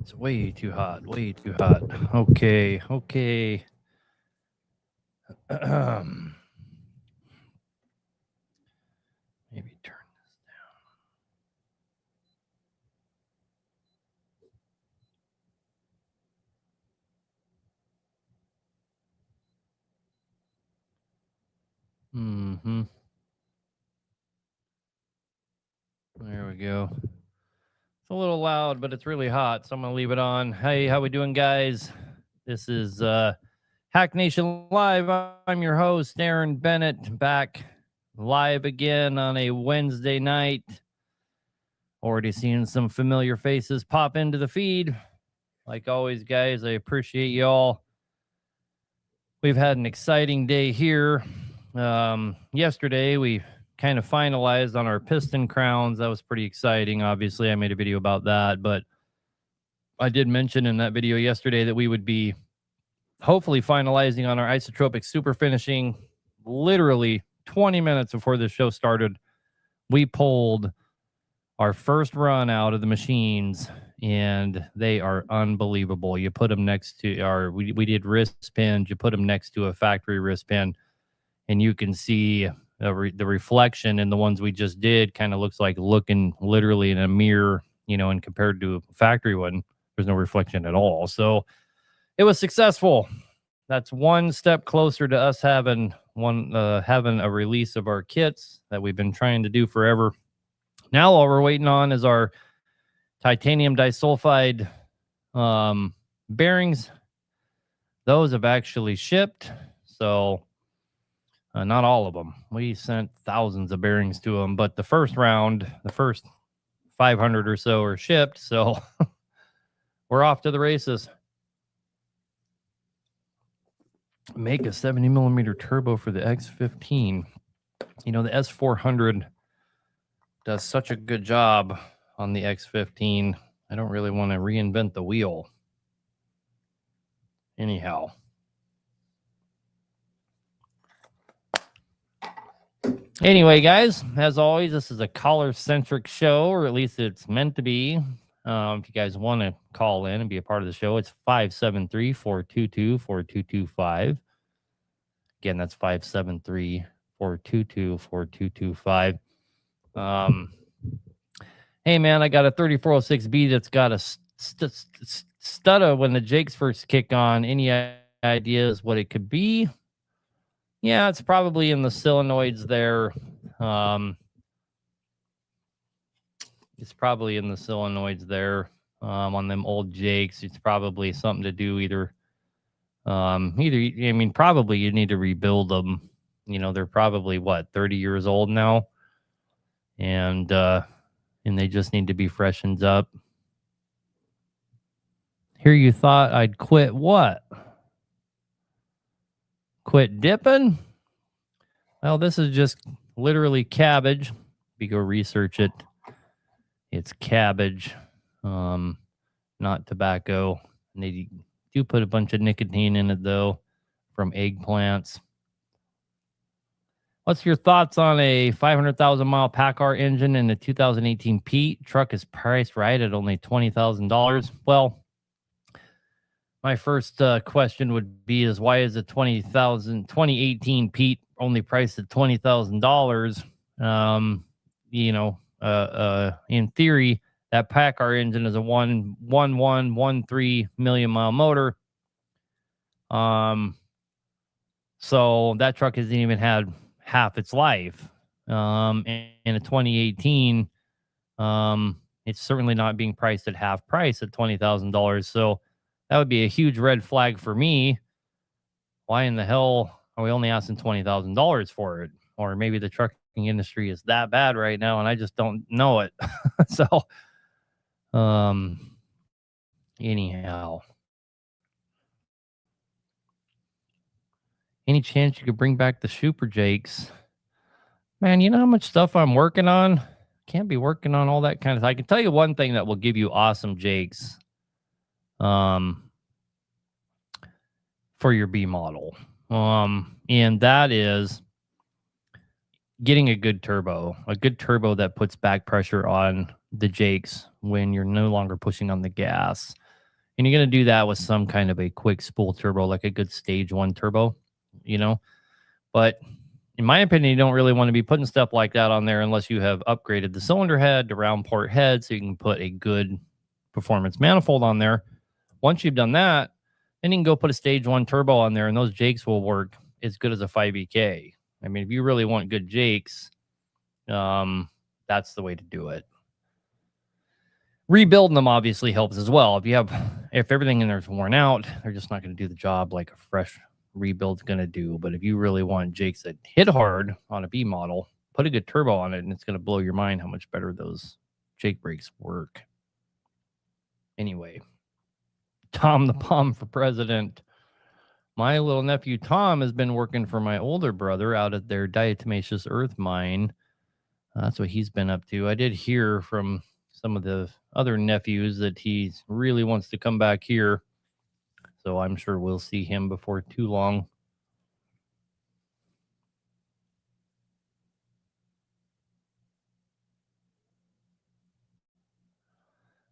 It's way too hot. Way too hot. Okay. Okay. Maybe turn this down. Mm-hmm. There we go. It's a little loud, but it's really hot, so I'm gonna leave it on. Hey, how we doing, guys? This is Hack Nation Live. I'm your host, Aaron Bennett, back live again on a Wednesday night. Already seeing some familiar faces pop into the feed. Like always, guys, I appreciate y'all. We've had an exciting day here. Yesterday, we kind of finalized on our piston crowns. That was pretty exciting. Obviously, I made a video about that, but I did mention in that video yesterday that we would be hopefully finalizing on our isotropic super finishing. Literally 20 minutes before the show started, we pulled our first run out of the machines, and they are unbelievable. You put them next to we did wrist pins. You put them next to a factory wrist pin, and you can see the reflection in the ones we just did kind of looks like looking literally in a mirror, and compared to a factory one, there's no reflection at all. So it was successful. That's one step closer to us having a release of our kits that we've been trying to do forever. Now all we're waiting on is our titanium disulfide bearings. Those have actually shipped, so not all of them. We sent thousands of bearings to them, but the first round, the first 500 or so are shipped, so we're off to the races. Make a 70 millimeter turbo for the X15. The S400 does such a good job on the X15. I don't really want to reinvent the wheel. Anyhow. Anyway, guys, as always, this is a caller-centric show, or at least it's meant to be. If you guys want to call in and be a part of the show, it's 573-422-4225. Again, that's 573-422-4225. Hey, man, I got a 3406B that's got a stutter when the Jakes first kick on. Any ideas what it could be? Yeah, it's probably in the solenoids there. It's probably in the solenoids there on them old Jakes. It's probably something to do probably you need to rebuild them. They're probably 30 years old now, and they just need to be freshened up. Here you thought I'd quit what? Quit dipping? Well, this is just literally cabbage. If you go research it, it's cabbage, not tobacco. And they do put a bunch of nicotine in it, though, from eggplants. What's your thoughts on a 500,000-mile PACCAR engine and a 2018 Pete? Truck is priced right at only $20,000. Well, my first question would be is why is a 2018 Pete only priced at $20,000? In theory, that PACCAR engine is a 1.13 million mile motor. So that truck hasn't even had half its life. In a 2018, it's certainly not being priced at half price at $20,000. So that would be a huge red flag for me. Why in the hell are we only asking $20,000 for it? Or maybe the trucking industry is that bad right now and I just don't know it. So, anyhow. Any chance you could bring back the Super Jakes? Man, you know how much stuff I'm working on? Can't be working on all that kind of stuff. I can tell you one thing that will give you awesome Jakes. For your B model. And that is getting a good turbo that puts back pressure on the Jakes when you're no longer pushing on the gas. And you're going to do that with some kind of a quick spool turbo, like a good stage 1 turbo, you know. But in my opinion, you don't really want to be putting stuff like that on there unless you have upgraded the cylinder head to round port head so you can put a good performance manifold on there. Once you've done that, then you can go put a stage 1 turbo on there, and those jakes will work as good as a 5EK. I mean, if you really want good jakes, that's the way to do it. Rebuilding them obviously helps as well. If everything in there is worn out, they're just not going to do the job like a fresh rebuild's going to do. But if you really want jakes that hit hard on a B model, put a good turbo on it, and it's going to blow your mind how much better those jake brakes work. Anyway, Tom the Palm for president. My little nephew Tom has been working for my older brother out at their diatomaceous earth mine. That's what he's been up to. I did hear from some of the other nephews that he really wants to come back here. So I'm sure we'll see him before too long.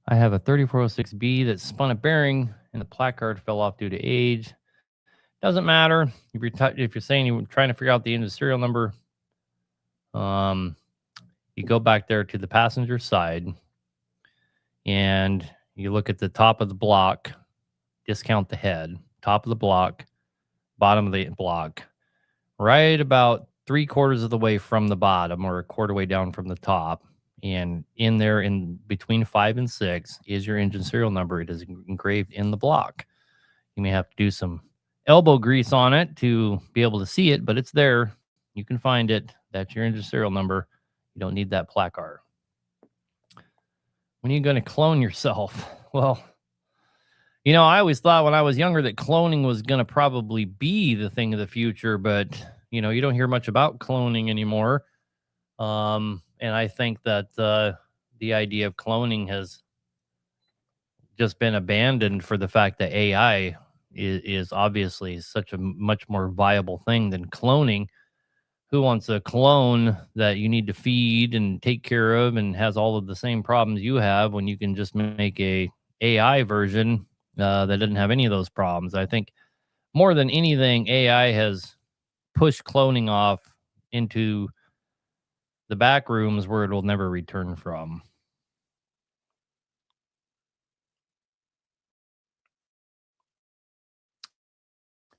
I have a 3406B that spun a bearing and the placard fell off due to age. Doesn't matter if you're saying you're trying to figure out the end of serial number. You go back there to the passenger side and you look at the top of the block, discount the head, top of the block, bottom of the block, right about 3/4 of the way from the bottom or a quarter way down from the top. And in there, in between 5 and 6, is your engine serial number. It is engraved in the block. You may have to do some elbow grease on it to be able to see it, but it's there. You can find it. That's your engine serial number. You don't need that placard. When are you going to clone yourself? Well, I always thought when I was younger that cloning was going to probably be the thing of the future, but you don't hear much about cloning anymore. And I think that the idea of cloning has just been abandoned for the fact that AI is obviously such a much more viable thing than cloning. Who wants a clone that you need to feed and take care of and has all of the same problems you have when you can just make a AI version that doesn't have any of those problems? I think more than anything, AI has pushed cloning off into the back rooms where it will never return from.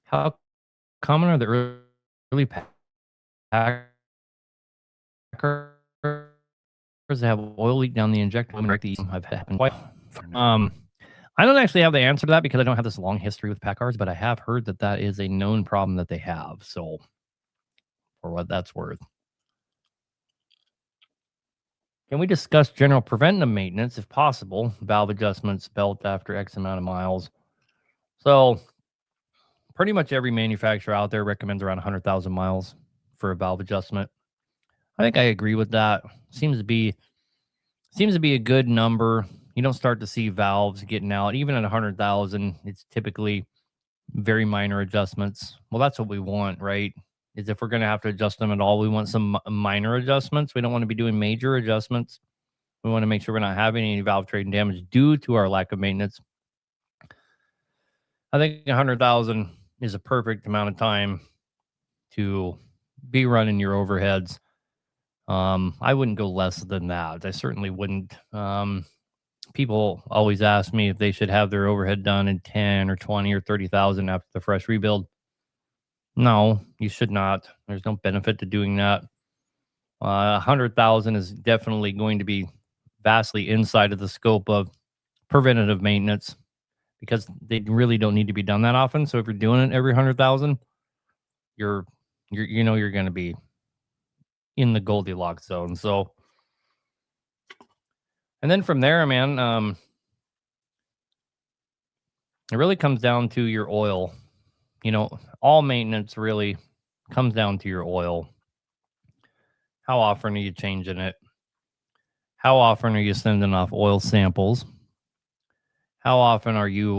How common are the early packers that have oil leak down the injector? I've happened quite. I don't actually have the answer to that because I don't have this long history with Packers, but I have heard that is a known problem that they have. So, for what that's worth. Can we discuss general preventive maintenance if possible? Valve adjustments, belt after X amount of miles. So, pretty much every manufacturer out there recommends around 100,000 miles for a valve adjustment. I think I agree with that. Seems to be a good number. You don't start to see valves getting out even at 100,000. It's typically very minor adjustments. Well, that's what we want, right? Is if we're going to have to adjust them at all, we want some minor adjustments. We don't want to be doing major adjustments. We want to make sure we're not having any valve trade damage due to our lack of maintenance. I think 100,000 is a perfect amount of time to be running your overheads. I wouldn't go less than that. I certainly wouldn't. People always ask me if they should have their overhead done in 10 or 20 or 30,000 after the fresh rebuild. No, you should not. There's no benefit to doing that. 100,000 is definitely going to be vastly inside of the scope of preventative maintenance because they really don't need to be done that often. So if you're doing it every 100,000, you're going to be in the Goldilocks zone. So, and then from there, man, it really comes down to your oil. All maintenance really comes down to your oil. How often are you changing it? How often are you sending off oil samples? How often are you,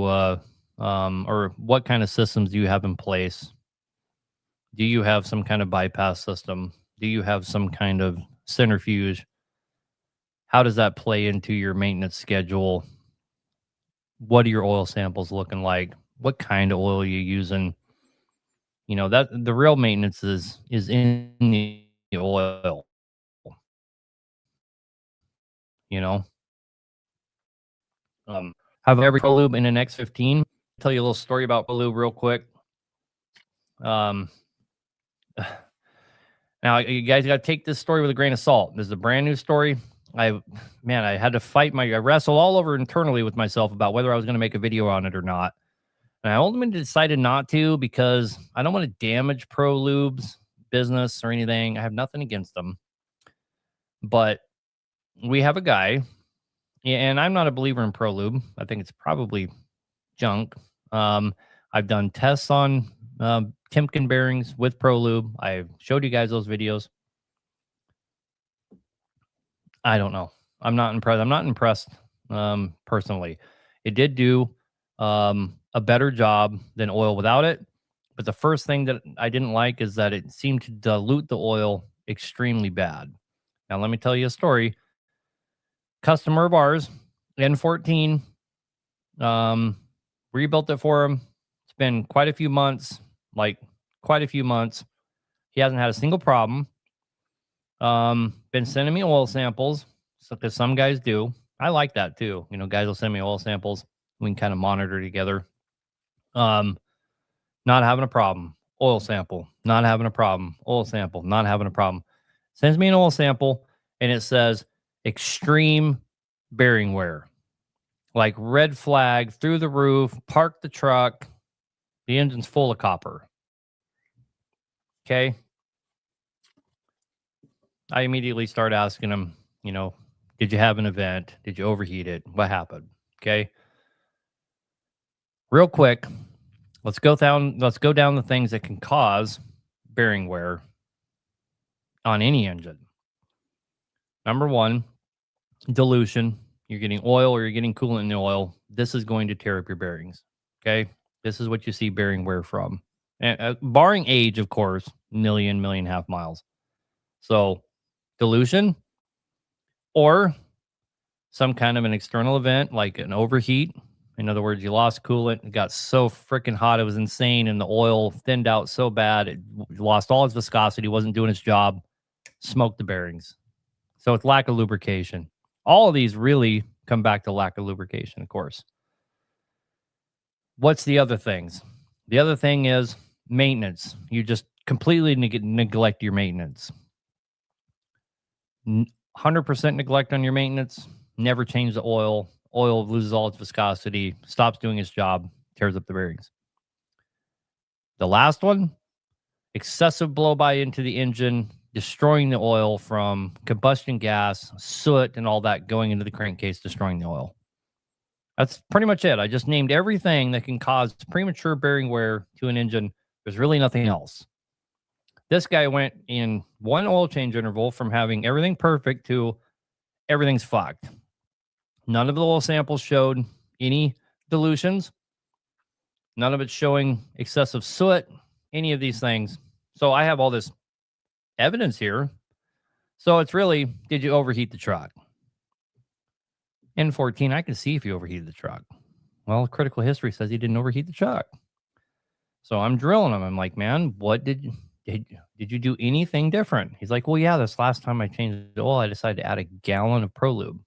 or what kind of systems do you have in place? Do you have some kind of bypass system? Do you have some kind of centrifuge? How does that play into your maintenance schedule? what are your oil samples looking like? What kind of oil you using? You know, that the real maintenance is in the oil, you know. Have every Pro Lube in an X15. Tell you a little story about Pro Lube real quick. Um, now you guys got to take this story with a grain of salt. This is a brand new story. I had to fight I wrestled all over internally with myself about whether I was going to make a video on it or not. And I ultimately decided not to because I don't want to damage Pro Lube's business or anything. I have nothing against them. But we have a guy, and I'm not a believer in Pro Lube. I think it's probably junk. I've done tests on Timken bearings with Pro Lube. I've showed you guys those videos. I don't know. I'm not impressed. I'm not impressed personally. It did do a better job than oil without it. But the first thing that I didn't like is that it seemed to dilute the oil extremely bad. Now, let me tell you a story. Customer of ours, N14, rebuilt it for him. It's been quite a few months, He hasn't had a single problem. Been sending me oil samples because some guys do. I like that too. You know, guys will send me oil samples. We can kind of monitor together. Not having a problem. Oil sample, not having a problem. Oil sample, not having a problem. Sends me an oil sample and it says extreme bearing wear. Like red flag through the roof, park the truck. The engine's full of copper. Okay. I immediately start asking him, you know, did you have an event? Did you overheat it? What happened? Okay. Real quick, let's go down the things that can cause bearing wear on any engine. Number one, dilution. You're getting oil or you're getting coolant in the oil. This is going to tear up your bearings. Okay. This is what you see bearing wear from. And, barring age, of course, million and a half miles. So dilution or some kind of an external event like an overheat. In other words, you lost coolant. It got so freaking hot. It was insane. And the oil thinned out so bad. It lost all its viscosity, wasn't doing its job, smoked the bearings. So it's lack of lubrication. All of these really come back to lack of lubrication, of course. What's the other things? The other thing is maintenance. You just completely neglect your maintenance. 100% neglect on your maintenance. Never change the oil. Oil loses all its viscosity, stops doing its job, tears up the bearings. The last one, excessive blow by into the engine, destroying the oil from combustion gas, soot, and all that going into the crankcase, destroying the oil. That's pretty much it. I just named everything that can cause premature bearing wear to an engine. There's really nothing else. This guy went in one oil change interval from having everything perfect to everything's fucked. None of the oil samples showed any dilutions. None of it showing excessive soot, any of these things. So I have all this evidence here. So it's really, did you overheat the truck? N14, I can see if you overheated the truck. Well, critical history says he didn't overheat the truck. So I'm drilling him. I'm like, man, what did you do anything different? He's like, well, yeah, this last time I changed the oil, I decided to add a gallon of Pro Lube.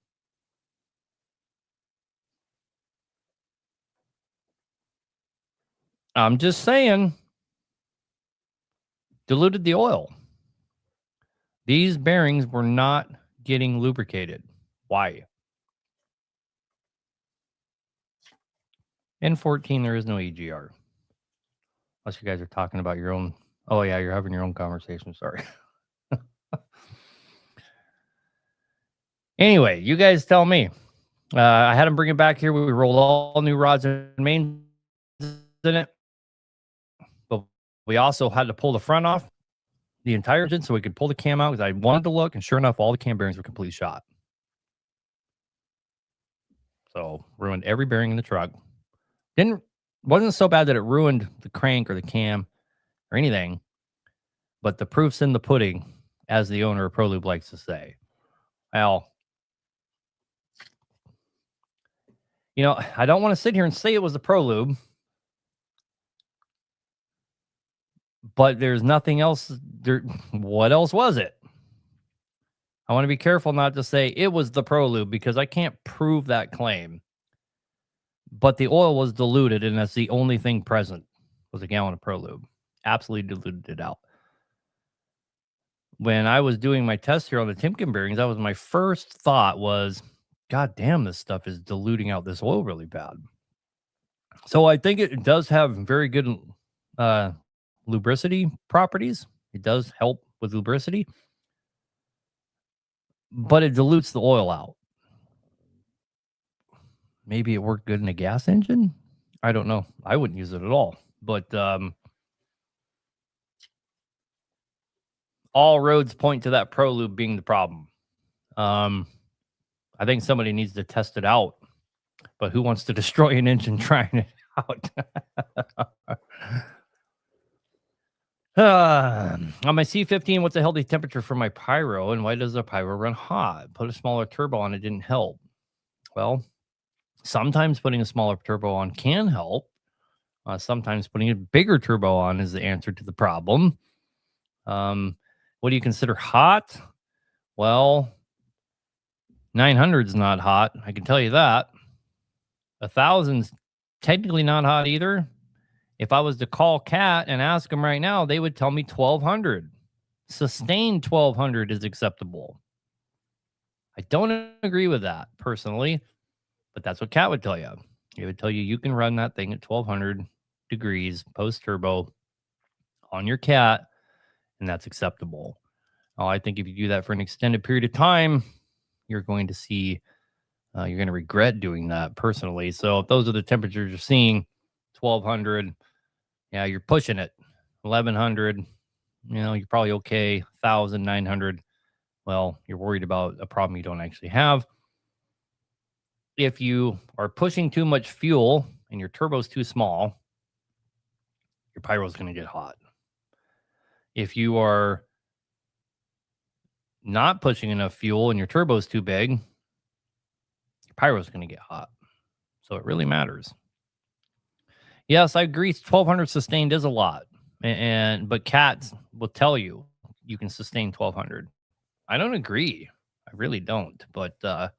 I'm just saying, diluted the oil. These bearings were not getting lubricated. Why? N14, there is no EGR. Unless you guys are talking about your own. Oh, yeah, you're having your own conversation. Sorry. Anyway, you guys tell me. I had them bring it back here. We rolled all new rods and mains in it. But we also had to pull the front off the entire engine so we could pull the cam out because I wanted to look. And sure enough, all the cam bearings were completely shot. So ruined every bearing in the truck. Wasn't so bad that it ruined the crank or the cam or anything. But the proof's in the pudding, as the owner of Pro Lube likes to say. Well, You know, I don't want to sit here and say it was the Pro Lube, but there's nothing else there. What else was it? I want to be careful not to say it was the Pro Lube because I can't prove that claim. But the oil was diluted, and that's the only thing present was a gallon of Pro Lube. Absolutely diluted it out. When I was doing my test here on the Timken bearings, that was my first thought was, God damn, this stuff is diluting out this oil really bad. So I think it does have very good lubricity properties. It does help with lubricity, but it dilutes the oil out. Maybe it worked good in a gas engine. I don't know. I wouldn't use it at all. But all roads point to that Pro Lube being the problem. I think somebody needs to test it out. But who wants to destroy an engine trying it out? On my C15, what's a healthy temperature for my pyro, and why does the pyro run hot? Put a smaller turbo on, it didn't help. Well, sometimes putting a smaller turbo on can help. Sometimes putting a bigger turbo on is the answer to the problem. What do you consider hot? Well, 900 is not hot. I can tell you that. 1,000's technically not hot either. If I was to call Cat and ask them right now, they would tell me 1,200. Sustained 1,200 is acceptable. I don't agree with that personally, but that's what Cat would tell you. He would tell you you can run that thing at 1,200 degrees post turbo on your Cat, and that's acceptable. I think if you do that for an extended period of time, you're going to see, you're going to regret doing that personally. So if those are the temperatures you're seeing, 1,200, yeah, you're pushing it. 1,100, you're probably okay. 1,900, well, you're worried about a problem you don't actually have. If you are pushing too much fuel and your turbo's too small, your pyro's going to get hot. If you are not pushing enough fuel and your turbo's too big, your pyro's going to get hot. So it really matters. Yes, I agree. 1,200 sustained is a lot, but Cats will tell you you can sustain 1,200. I don't agree. I really don't. But I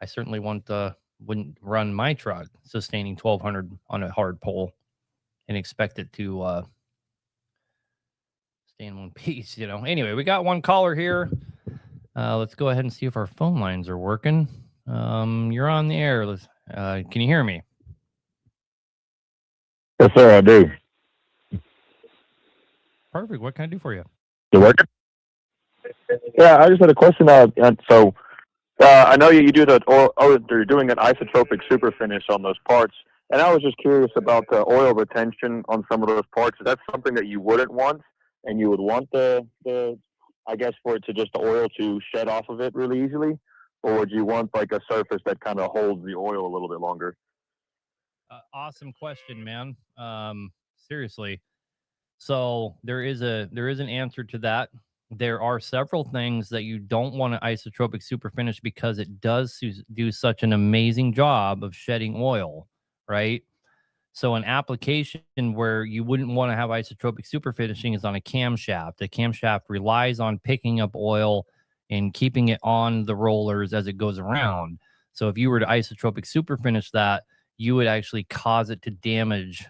certainly wouldn't run my truck sustaining 1,200 on a hard pole and expect it to stay in one piece. Anyway, we got one caller here. Let's go ahead and see if our phone lines are working. You're on the air. Can you hear me? Yes, sir, I do. Perfect. What can I do for you? You working? Yeah, I just had a question. So I know you do you're doing an isotropic super finish on those parts, and I was just curious about the oil retention on some of those parts. Is that something that you wouldn't want, and you would want I guess for it to just the oil to shed off of it really easily, or would you want like a surface that kind of holds the oil a little bit longer? Awesome question, man. Seriously. So there is an answer to that. There are several things that you don't want to isotropic super finish because it does do such an amazing job of shedding oil, right? So an application where you wouldn't want to have isotropic super finishing is on a camshaft. The camshaft relies on picking up oil and keeping it on the rollers as it goes around. So if you were to isotropic super finish that, you would actually cause it to damage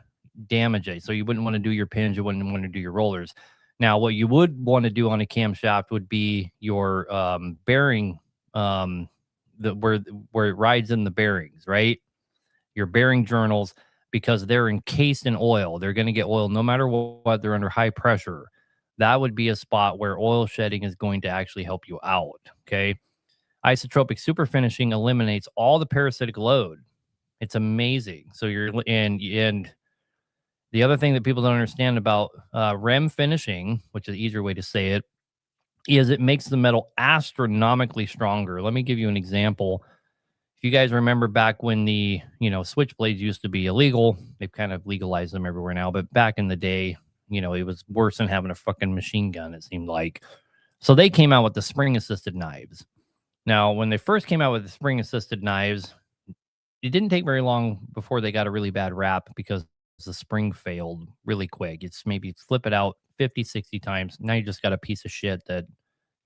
it. So you wouldn't want to do your pins, you wouldn't want to do your rollers. Now, what you would want to do on a camshaft would be your bearing, where it rides in the bearings, right? Your bearing journals, because they're encased in oil. They're going to get oil no matter what. They're under high pressure. That would be a spot where oil shedding is going to actually help you out, okay? Isotropic super finishing eliminates all the parasitic load. It's amazing. So and the other thing that people don't understand about REM finishing, which is an easier way to say it, is it makes the metal astronomically stronger. Let me give you an example. If you guys remember back when the switchblades used to be illegal, they've kind of legalized them everywhere now. But back in the day, it was worse than having a fucking machine gun, it seemed like. So they came out with the spring-assisted knives. Now, when they first came out with the spring-assisted knives, it didn't take very long before they got a really bad rap because the spring failed really quick. It's maybe flip it out 50, 60 times. Now you just got a piece of shit that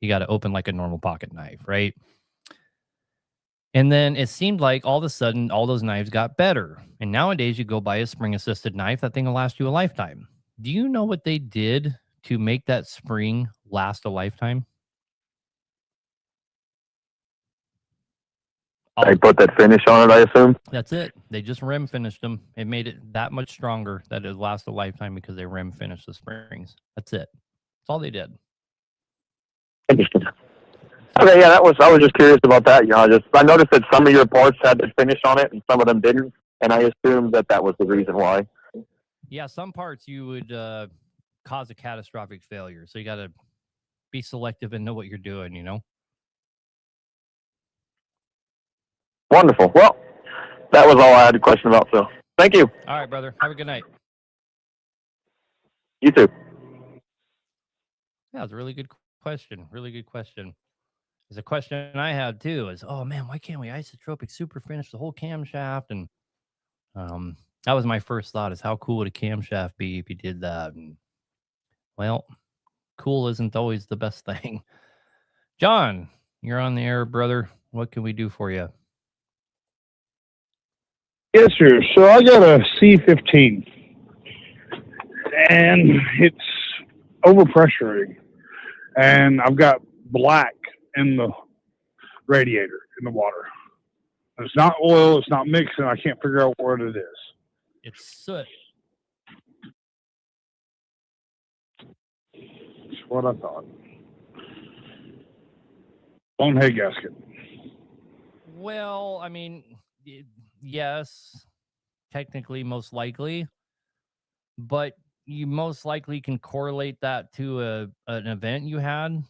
you got to open like a normal pocket knife, right? And then it seemed like all of a sudden all those knives got better. And nowadays you go buy a spring assisted knife, that thing will last you a lifetime. Do you know what they did to make that spring last a lifetime? They put that finish on it, I assume. That's it. They just rim finished them. It made it that much stronger that it lasts a lifetime because they rim finished the springs. That's it. That's all they did. Interesting. Okay, yeah, I was just curious about that. I noticed that some of your parts had the finish on it and some of them didn't, and I assumed that was the reason why. Yeah, some parts you would cause a catastrophic failure, so you got to be selective and know what you're doing. Wonderful. Well, that was all I had a question about. So, thank you. All right, brother. Have a good night. You too. Yeah, it's a really good question. Really good question. There's a question I had too is, oh man, why can't we isotropic super finish the whole camshaft? And that was my first thought is how cool would a camshaft be if you did that? And well, cool isn't always the best thing. John, you're on the air, brother. What can we do for you? Yes, sir. So I got a C15, and it's overpressuring, and I've got black in the radiator, in the water. It's not oil, it's not mixing. I can't figure out what it is. It's soot. That's what I thought. Blown head gasket. Well, I mean, yes, technically, most likely, but you most likely can correlate that to an event you had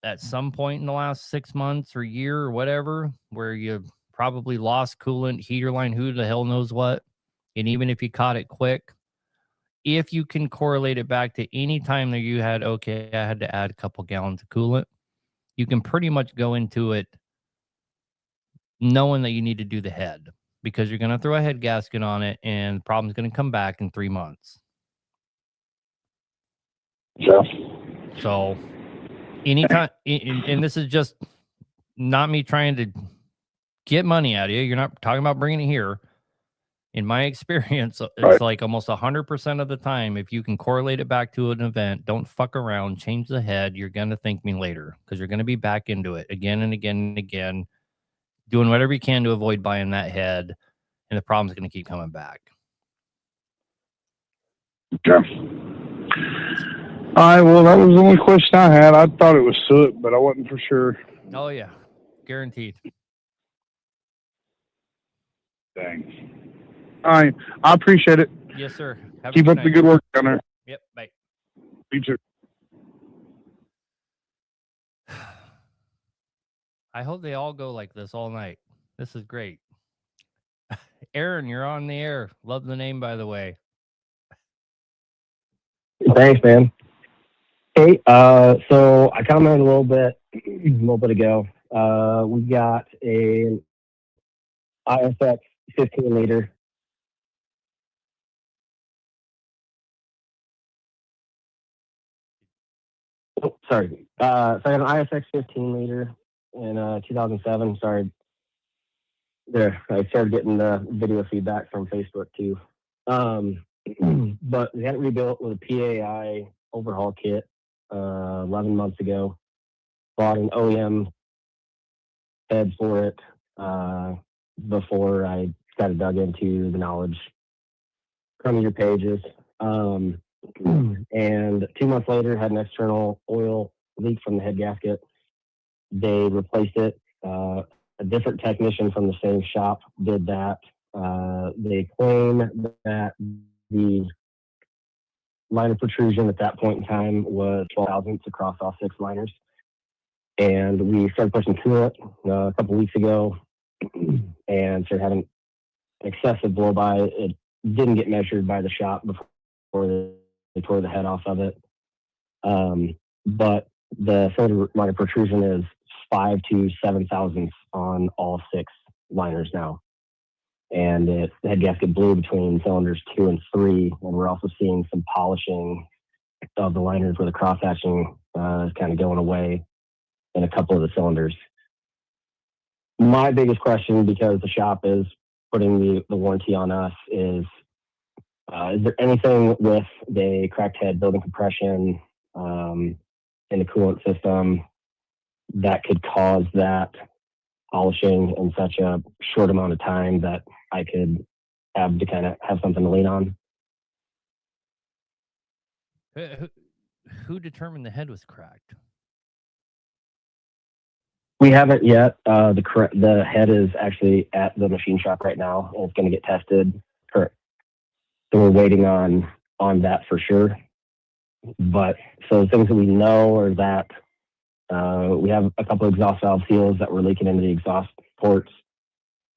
at some point in the last 6 months or year or whatever, where you probably lost coolant, heater line, who the hell knows what. And even if you caught it quick, if you can correlate it back to any time that you had, okay, I had to add a couple gallons of coolant, you can pretty much go into it knowing that you need to do the head because you're going to throw a head gasket on it and the problem's going to come back in 3 months. Yeah. So anytime, and this is just not me trying to get money out of you. You're not talking about bringing it here. In my experience, it's like almost 100% of the time, if you can correlate it back to an event, don't fuck around, change the head. You're going to thank me later because you're going to be back into it again and again and again, doing whatever you can to avoid buying that head. And the problem's going to keep coming back. Okay. All right. Well, that was the only question I had. I thought it was soot, but I wasn't for sure. Oh, yeah. Guaranteed. Dang. All right. I appreciate it. Yes, sir. Keep up the good work down there. Yep. Bye. You too. I hope they all go like this all night. This is great. Aaron, you're on the air. Love the name, by the way. Thanks, man. Hey, so I commented a little bit ago. We got an ISX 15 liter. Oh, sorry. So I got an ISX 15 liter in 2007. Sorry. There, I started getting the video feedback from Facebook too. But we had it rebuilt with a PAI overhaul kit 11 months ago. Bought an OEM head for it before I kind of dug into the knowledge from your pages. And 2 months later, had an external oil leak from the head gasket. They replaced it. A different technician from the same shop did that. They claim that the liner protrusion at that point in time was 12 thousandths across all 6 liners. And we started pushing coolant a couple weeks ago and started having excessive blow by. It didn't get measured by the shop before they tore the head off of it. But the cylinder liner protrusion is 5 to 7 thousandths on all 6 liners now. and the head gasket blew between cylinders 2 and 3. And we're also seeing some polishing of the liners where the cross hatching is kind of going away in a couple of the cylinders. My biggest question, because the shop is putting the warranty on us, is there anything with the cracked head building compression in the coolant system that could cause that polishing in such a short amount of time that I could have to kind of have something to lean on? Who determined the head was cracked? We haven't yet. The head is actually at the machine shop right now, and it's going to get tested. So we're waiting on that for sure. But so the things that we know are that we have a couple of exhaust valve seals that were leaking into the exhaust ports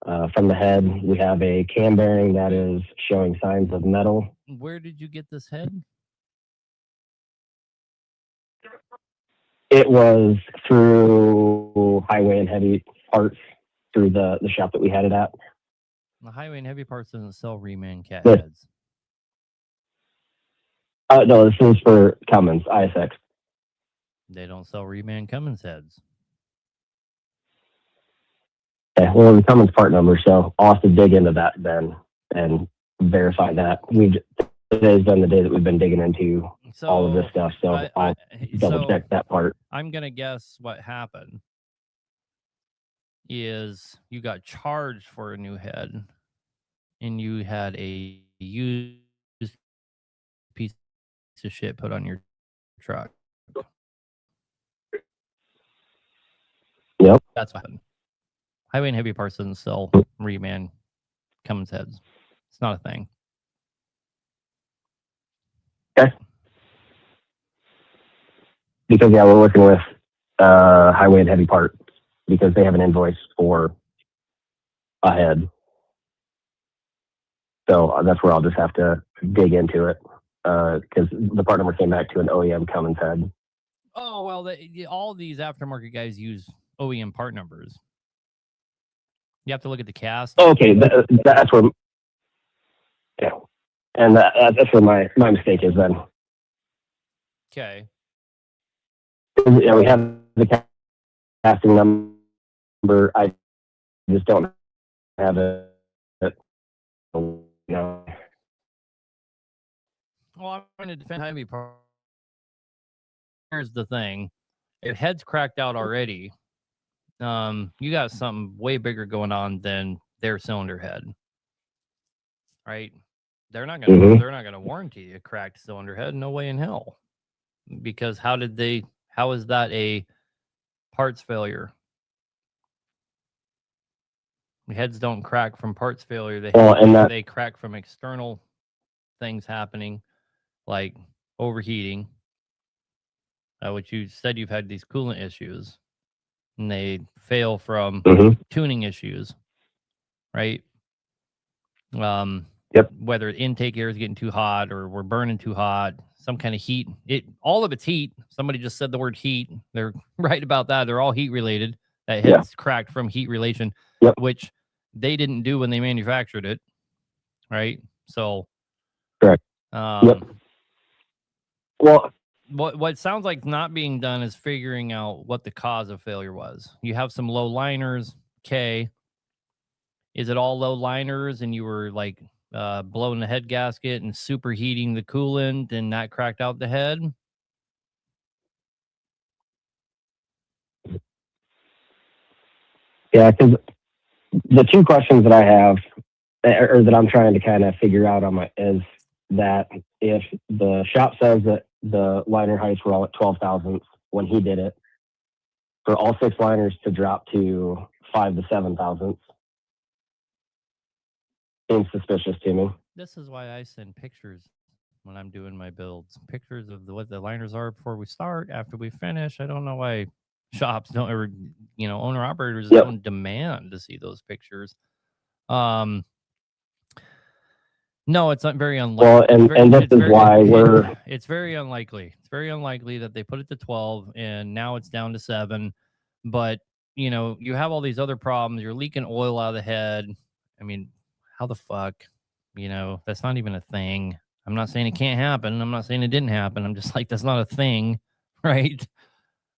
from the head. We have a cam bearing that is showing signs of metal. Where did you get this head? It was through Highway and Heavy Parts, through the shop that we had it at. The Highway and Heavy Parts doesn't sell reman cat Good. heads. No, this is for Cummins, ISX. They don't sell reman Cummins heads. Okay, well, the Cummins part number, so I'll have to dig into that then and verify that. Today's been the day that we've been digging into all of this stuff, so I'll double check that part. I'm going to guess what happened is you got charged for a new head and you had a used piece of shit put on your truck. Yep. That's what happened. Highway and Heavy Parts doesn't sell reman Cummins heads. It's not a thing. Okay. Because, yeah, we're working with Highway and Heavy Parts because they have an invoice for a head. So that's where I'll just have to dig into it because the part number came back to an OEM Cummins head. Oh, well, all these aftermarket guys use OEM part numbers. You have to look at the cast. Okay, that's where, yeah. And that's where my mistake is then. Okay. Yeah, we have the casting number. I just don't have it. You know. Well, I'm going to defend Heavy Parts. Here's the thing. If head's cracked out already, you got something way bigger going on than their cylinder head. Right? They're not gonna warranty a cracked cylinder head. No way in hell. Because how is that a parts failure? The heads don't crack from parts failure. They crack from external things happening, like overheating, which you said you've had these coolant issues, and they fail from tuning issues, right? Yep. Whether intake air is getting too hot or we're burning too hot, some kind of heat. All of it's heat. Somebody just said the word heat. They're right about that. They're all heat related. That head's cracked from heat relation, which they didn't do when they manufactured it, right? So, correct. Well, what sounds like not being done is figuring out what the cause of failure was. You have some low liners. Okay, is it all low liners and you were like blowing the head gasket and superheating the coolant and that cracked out the head? Yeah, because the two questions that I have, or that I'm trying to kind of figure out is that if the shop says that the liner heights were all at 12 thousandths when he did it, for all 6 liners to drop to 5 to 7 thousandths seems suspicious to me. This is why I send pictures when I'm doing my builds. Pictures of what the liners are before we start, after we finish. I don't know why shops don't ever, owner operators don't demand to see those pictures. No, it's not very unlikely. Well, and this is why it's very unlikely. It's very unlikely that they put it to 12 and now it's down to 7. But, you have all these other problems. You're leaking oil out of the head. I mean, how the fuck, that's not even a thing. I'm not saying it can't happen. I'm not saying it didn't happen. I'm just like, that's not a thing, right?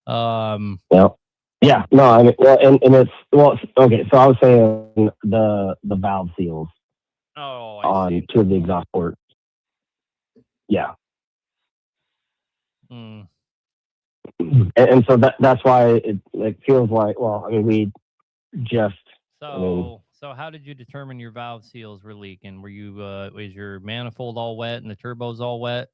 Well, yeah, no, I mean, well, and it's okay. So I was saying the valve seals Oh, I on see. 2 of the exhaust ports. Yeah, Mm. and so that's why it feels like. Well, I mean, we just. So how did you determine your valve seals were leaking? Were you was your manifold all wet and the turbos all wet?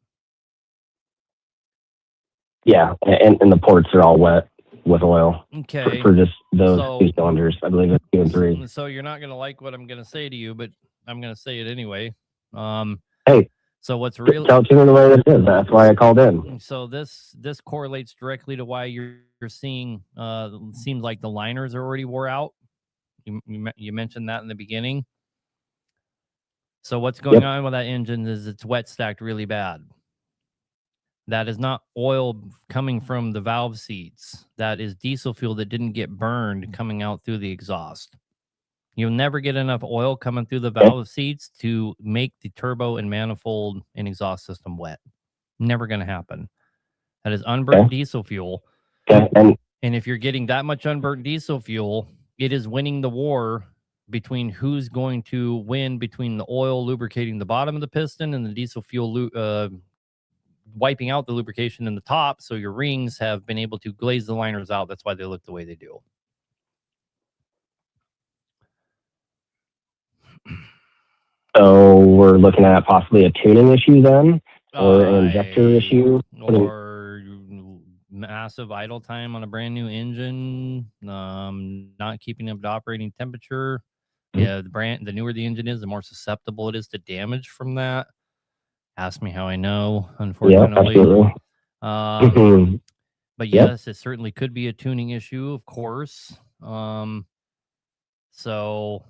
Yeah, and the ports are all wet with oil Okay. for just those So- 2 cylinders. I believe it's 2 and 3. So you're not gonna like what I'm gonna say to you, but I'm gonna say it anyway. Hey, So what's really tell it to me the way it is. That's why I called in. so this correlates directly to why you're seeing seems like the liners are already wore out. You mentioned that in the beginning. So what's going on with that engine is it's wet stacked really bad. That is not oil coming from the valve seats. That is diesel fuel that didn't get burned coming out through the exhaust. You'll never get enough oil coming through the valve seats to make the turbo and manifold and exhaust system wet. Never going to happen. That is unburnt diesel fuel. Okay, And if you're getting that much unburnt diesel fuel, it is winning the war between who's going to win between the oil lubricating the bottom of the piston and the diesel fuel wiping out the lubrication in the top. So your rings have been able to glaze the liners out. That's why they look the way they do. so we're looking at possibly a tuning issue then, or an injector issue, or massive idle time on a brand new engine, not keeping up to operating temperature. Yeah, the newer the engine is, the more susceptible it is to damage from that. Ask me how I know, unfortunately. Yeah, absolutely. But yes, it certainly could be a tuning issue, of course. So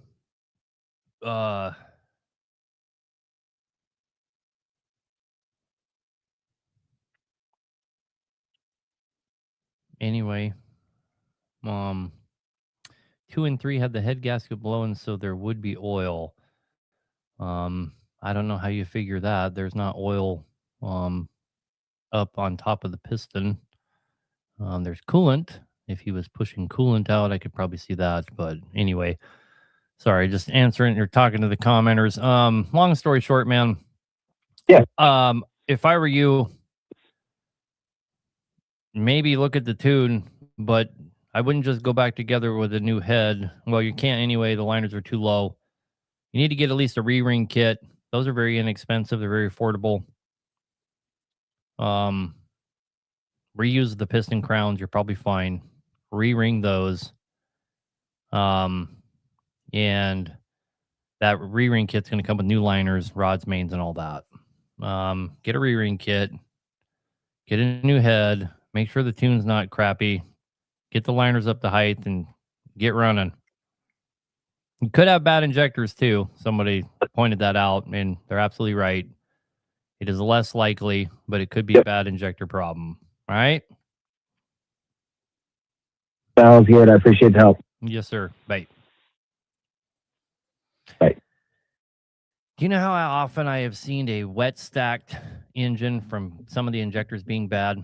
anyway, 2 and 3 had the head gasket blown, so there would be oil. I don't know how you figure that. There's not oil up on top of the piston. There's coolant. If he was pushing coolant out, I could probably see that. But anyway, sorry, just answering. You're talking to the commenters. Long story short, man. Yeah. If I were you, maybe look at the tune, but I wouldn't just go back together with a new head. Well, you can't anyway. The liners are too low. You need to get at least a re-ring kit. Those are very inexpensive. They're very affordable. Reuse the piston crowns. You're probably fine. Re-ring those. And that re-ring kit's going to come with new liners, rods, mains, and all that. Get a re-ring kit. Get a new head. Make sure the tune's not crappy. Get the liners up to height and get running. You could have bad injectors too. Somebody pointed that out, and they're absolutely right. It is less likely, but it could be a bad injector problem. All right? Sounds good. I appreciate the help. Yes, sir. Bye. Bye. Do you know how often I have seen a wet stacked engine from some of the injectors being bad,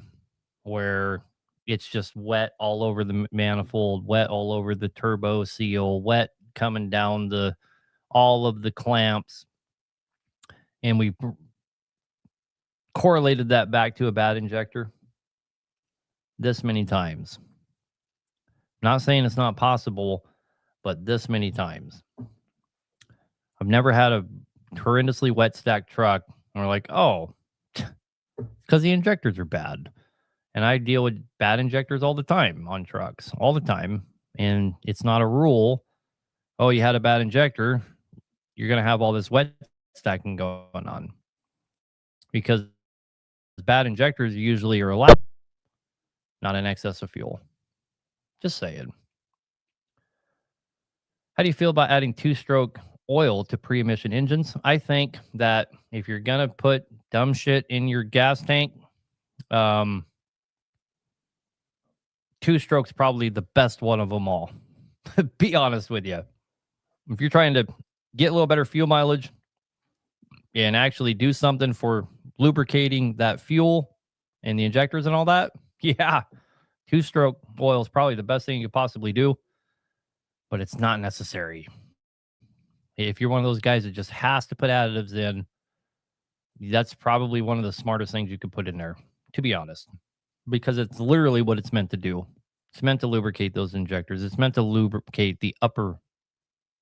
where it's just wet all over the manifold, wet all over the turbo seal, wet coming down all of the clamps, and we correlated that back to a bad injector this many times. Not saying it's not possible, but this many times. I've never had a horrendously wet stacked truck and we're like, oh, because the injectors are bad. And I deal with bad injectors all the time on trucks, all the time. And it's not a rule. Oh, you had a bad injector, you're going to have all this wet stacking going on. Because bad injectors usually are allowed, not in excess of fuel. Just saying. How do you feel about adding 2-stroke oil to pre-emission engines? I think that if you're going to put dumb shit in your gas tank, 2-stroke's probably the best one of them all. Be honest with you. If you're trying to get a little better fuel mileage and actually do something for lubricating that fuel and the injectors and all that, yeah, 2-stroke oil is probably the best thing you could possibly do, but it's not necessary. If you're one of those guys that just has to put additives in, that's probably one of the smartest things you could put in there, to be honest, because it's literally what it's meant to do. It's meant to lubricate those injectors. It's meant to lubricate the upper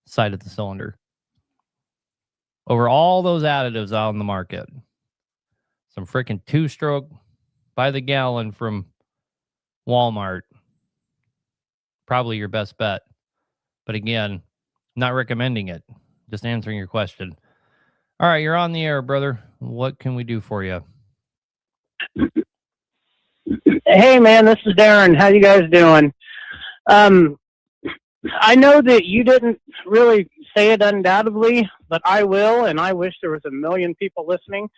side of the cylinder. Over all those additives out on the market, some freaking 2-stroke by the gallon from Walmart, probably your best bet. But again, not recommending it, just answering your question. All right, you're on the air, brother. What can we do for you? Hey, man, this is Darren. How you guys doing? I know that you didn't really say it undoubtedly, but I will, and I wish there was a million people listening.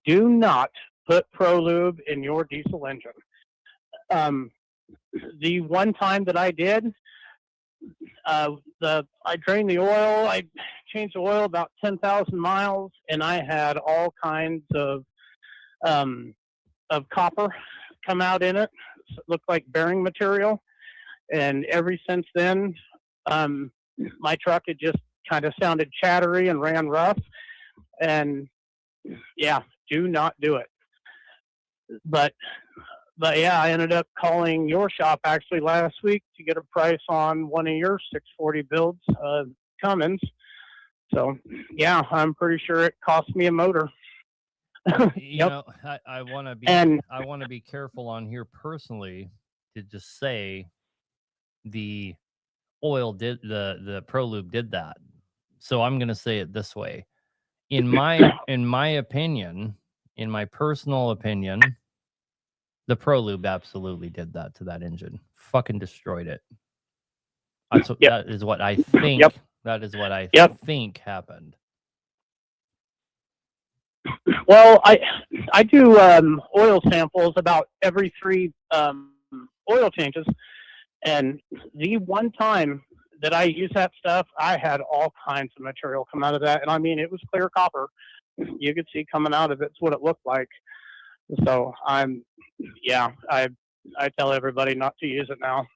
Do not put ProLube in your diesel engine. The one time that I did, I drained the oil. I changed the oil about 10,000 miles, and I had all kinds of copper come out in it. It looked like bearing material. And ever since then, my truck had just kind of sounded chattery and ran rough. And yeah, do not do it. But yeah, I ended up calling your shop actually last week to get a price on one of your 640 builds, Cummins. So yeah, I'm pretty sure it cost me a motor. You know, I want to be careful on here personally to just say the oil did the ProLube did that. So I'm going to say it this way. In my opinion, in my personal opinion, the ProLube absolutely did that to that engine. Fucking destroyed it. That is what I think. That is what I think happened. Well, I do oil samples about every 3 oil changes, and the one time that I used that stuff, I had all kinds of material come out of that, and I mean it was clear copper. You could see coming out of it. It's what it looked like. So I tell everybody not to use it now.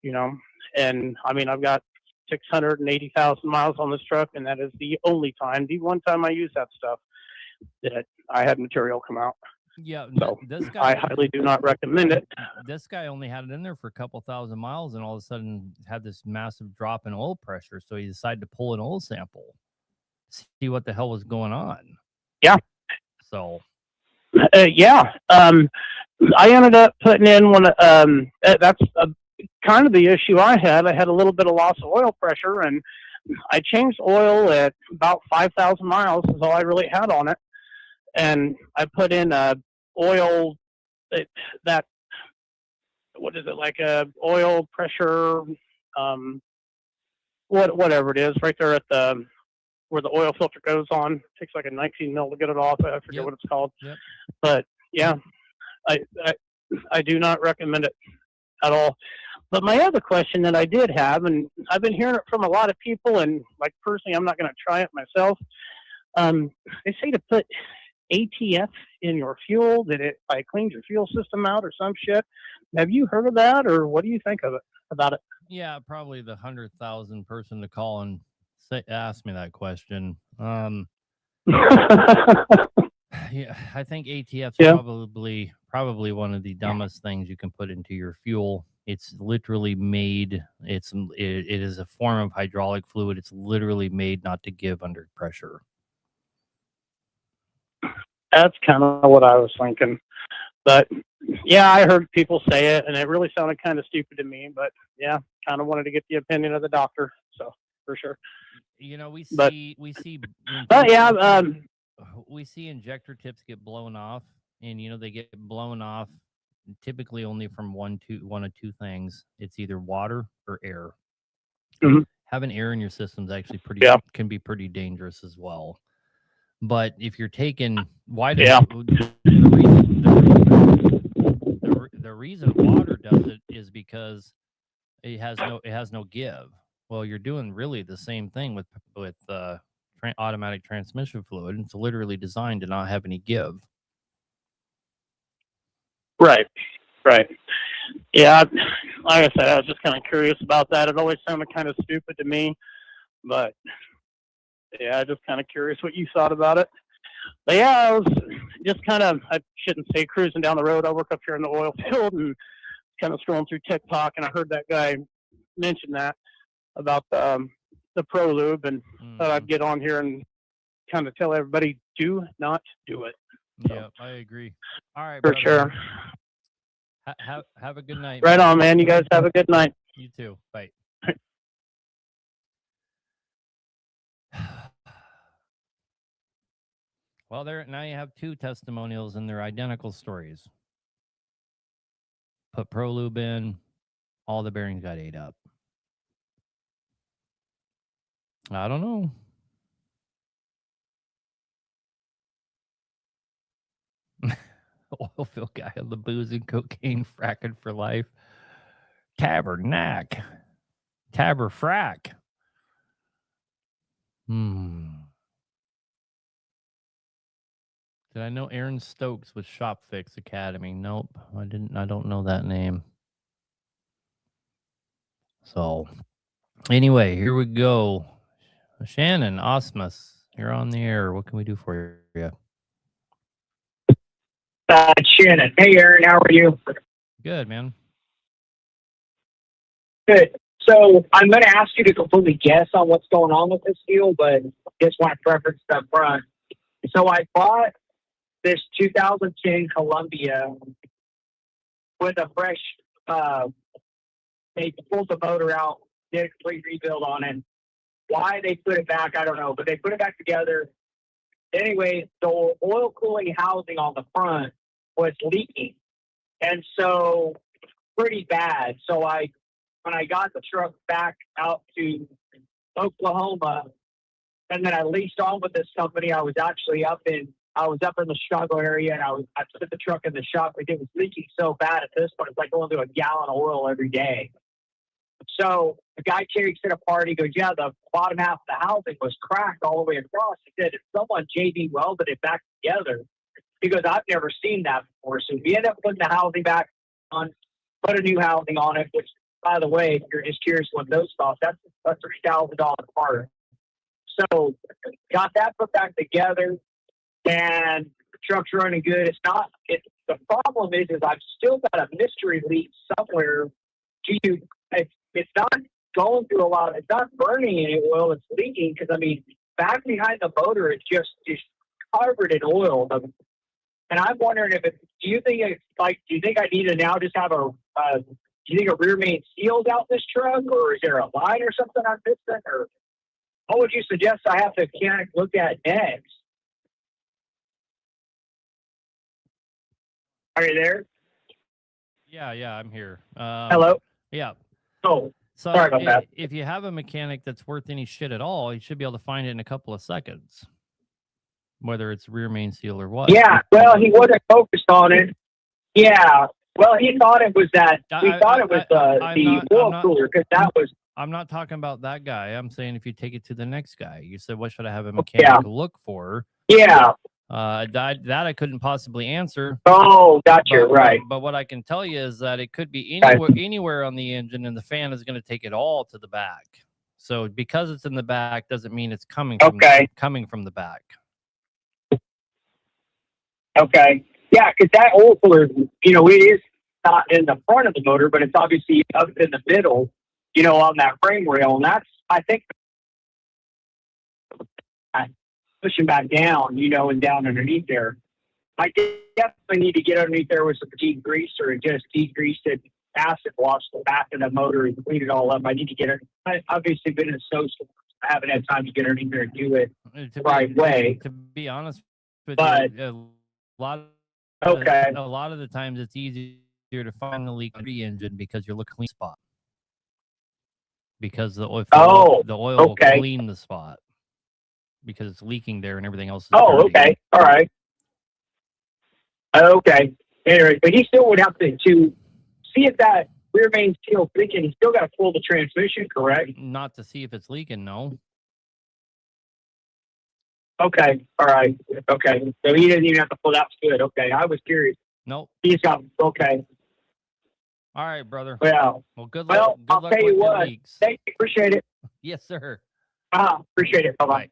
You know, and I mean I've got 680,000 miles on this truck, and that is the one time I use that stuff that I had material come out. Yeah, so this guy, I highly do not recommend it. This guy only had it in there for a couple thousand miles, and all of a sudden had this massive drop in oil pressure. So he decided to pull an oil sample, see what the hell was going on. Yeah. So. I ended up putting in one. That's kind of the issue I had. I had a little bit of loss of oil pressure, and I changed oil at about 5,000 miles is all I really had on it. And I put in oil like a oil pressure, whatever it is, right there at where the oil filter goes on. It takes like a 19 mil to get it off. I forget what it's called. Yep. But yeah, I do not recommend it at all. But my other question that I did have, and I've been hearing it from a lot of people, and like personally, I'm not going to try it myself. They say to put ATF in your fuel, that it like cleans your fuel system out or some shit. Have you heard of that, or what do you think about it? Yeah, probably the 100,000 person to call and ask me that question. Yeah, I think ATF's probably one of the dumbest things you can put into your fuel. It's literally made. It is a form of hydraulic fluid. It's literally made not to give under pressure. That's kind of what I was thinking. But yeah, I heard people say it, and it really sounded kind of stupid to me. But yeah, kind of wanted to get the opinion of the doctor. So for sure. You know, we see injector tips get blown off, and you know they get blown off typically only from one of two things. It's either water or air. Mm-hmm. Having air in your system is actually can be pretty dangerous as well. But if you're taking the reason water does it is because it has no give. Well, you're doing really the same thing with automatic transmission fluid. It's literally designed to not have any give. Right. Yeah, like I said, I was just kind of curious about that. It always sounded kind of stupid to me, but yeah, just kind of curious what you thought about it. But yeah, I was just kind of, I shouldn't say cruising down the road. I work up here in the oil field and kind of scrolling through TikTok, and I heard that guy mention that about the ProLube, and thought I'd get on here and kind of tell everybody, do not do it. Yeah, I agree. All right, for brother. sure. Have a good night. Right man. on, man. You guys have a good night. You too. Bye. Well, now you have two testimonials, and they're identical stories. Put ProLube in, all the bearings got ate up. I don't know. Oil field guy on the booze and cocaine fracking for life. Tabernac. Taberfrack. Did I know Aaron Stokes with Shop Fix Academy? Nope, I didn't. I don't know that name. So, anyway, here we go. Shannon Osmus, you're on the air. What can we do for you? Shannon. Hey, Aaron. How are you? Good, man. Good. So I'm going to ask you to completely guess on what's going on with this deal, but just want to preference up front. So I bought this 2010 Columbia with a fresh, they pulled the motor out, did a complete rebuild on it. Why they put it back, I don't know, but they put it back together. Anyway, the oil cooling housing on the front was leaking. And so pretty bad. So when I got the truck back out to Oklahoma, and then I leased on with this company, I was up in the Chicago area, and I put the truck in the shop because it was leaking so bad at this point. It's like going through a gallon of oil every day. So the guy takes it apart. He goes, yeah, the bottom half of the housing was cracked all the way across. He said, if someone JB welded it back together, he goes, I've never seen that before. So we ended up putting the housing back on, put a new housing on it, which, by the way, if you're just curious what those cost, that's a $3,000 part. So got that put back together, and the truck's running good. The problem is I've still got a mystery leak somewhere. It's not going through it's not burning any oil. It's leaking because, back behind the motor, it's just covered in oil. And I'm wondering do you think I need to now just have do you think a rear main seal's out this truck, or is there a line or something I'm missing, or what would you suggest I have to mechanic look at next? Are you there? Yeah, I'm here. Hello? Yeah. Oh, so sorry about that. If you have a mechanic that's worth any shit at all, you should be able to find it in a couple of seconds, whether it's rear main seal or what. Yeah, well, he wasn't focused on it. Yeah, well, he thought it was that. He thought it was the oil cooler, because that was. I'm not talking about that guy. I'm saying if you take it to the next guy. You said, what should I have a mechanic look for? Yeah. That I couldn't possibly answer. Oh, gotcha. Right. But what I can tell you is that it could be anywhere on the engine, and the fan is going to take it all to the back. So because it's in the back doesn't mean it's coming from the back. Okay. Yeah, because that oil cooler, it is not in the front of the motor, but it's obviously up in the middle, on that frame rail. And that's, I think, pushing back down, and down underneath there. I definitely need to get underneath there with some degreaser and just degrease it, acid wash the back of the motor and clean it all up. I need to get it. I've obviously been in a snowstorm. I haven't had time to get underneath there and do it the right way. To be honest with but, you, a lot of the times it's easier to find the leak in the engine because you're looking at the clean spot. Because the oil will clean the spot because it's leaking there and everything else is dirty. Okay. All right. Okay. Anyway, but he still would have to see if that rear main's still leaking. You still got to pull the transmission, correct? Not to see if it's leaking, no. Okay. All right. Okay. So he didn't even have to pull. That's good. Okay. I was curious. Nope. He's got, okay. All right, brother. Well, Well, good well, luck. Good I'll luck tell with you the what. leaks. Thank you. Appreciate it. Yes, sir. Appreciate it. Bye-bye. Bye.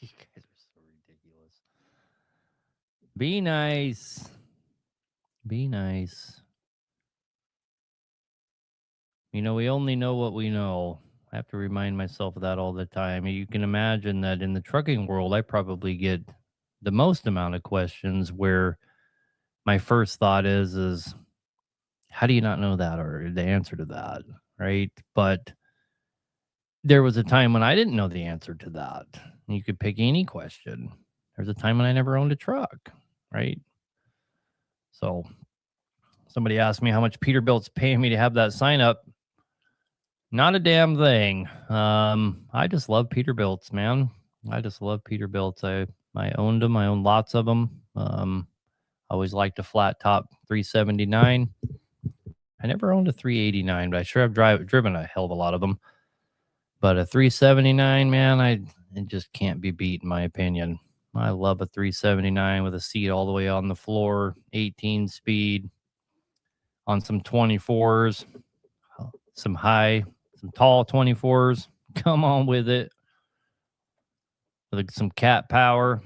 You guys are so ridiculous. Be nice. Be nice. You know, we only know what we know. I have to remind myself of that all the time. You can imagine that in the trucking world, I probably get the most amount of questions where my first thought is how do you not know that or the answer to that, right? But there was a time when I didn't know the answer to that. You could pick any question. There's a time when I never owned a truck, right? So somebody asked me how much Peterbilt's paying me to have that sign up. Not a damn thing. I just love Peterbilts, man. I just love Peterbilts. I owned them. I owned lots of them. Always liked a flat top 379. I never owned a 389, but I sure have driven a hell of a lot of them. But a 379, man, it just can't be beat in my opinion. I love a 379 with a seat all the way on the floor, 18 speed on some 24s, some tall 24s. Come on with it. With some cat power,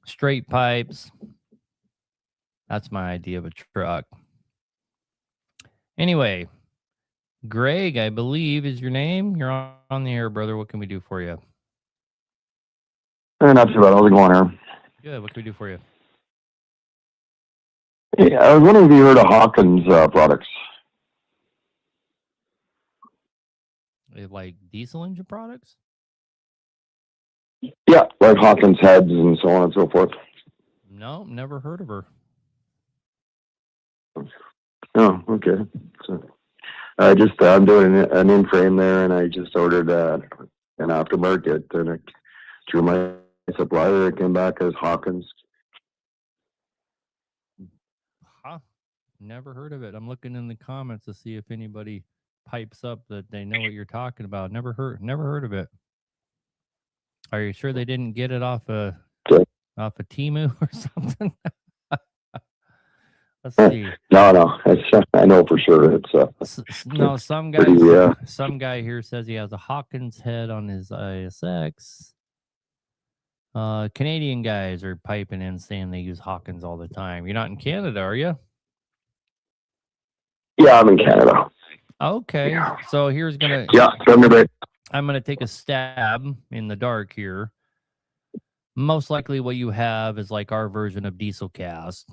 straight pipes. That's my idea of a truck. Anyway, Greg, I believe is your name. You're on the air, brother. What can we do for you? Not too bad. How's it going here? Good. What can we do for you? Yeah, I was wondering if you heard of Hawkins products. Like diesel engine products? Yeah, like Hawkins heads and so on and so forth. No, never heard of her. Oh, okay. So, I'm doing an in-frame there, and I just ordered an aftermarket, and through my supplier, it came back as Hawkins. Huh? Never heard of it. I'm looking in the comments to see if anybody pipes up that they know what you're talking about. Never heard of it. Are you sure they didn't get it off of Temu or something? Let's see. No, I know for sure. It's no. Some guy here says he has a Hawkins head on his ISX. Canadian guys are piping in saying they use Hawkins all the time. You're not in Canada, are you? Yeah, I'm in Canada. Okay, so here's gonna. Yeah, I'm gonna take a stab in the dark here. Most likely, what you have is like our version of Diesel Cast.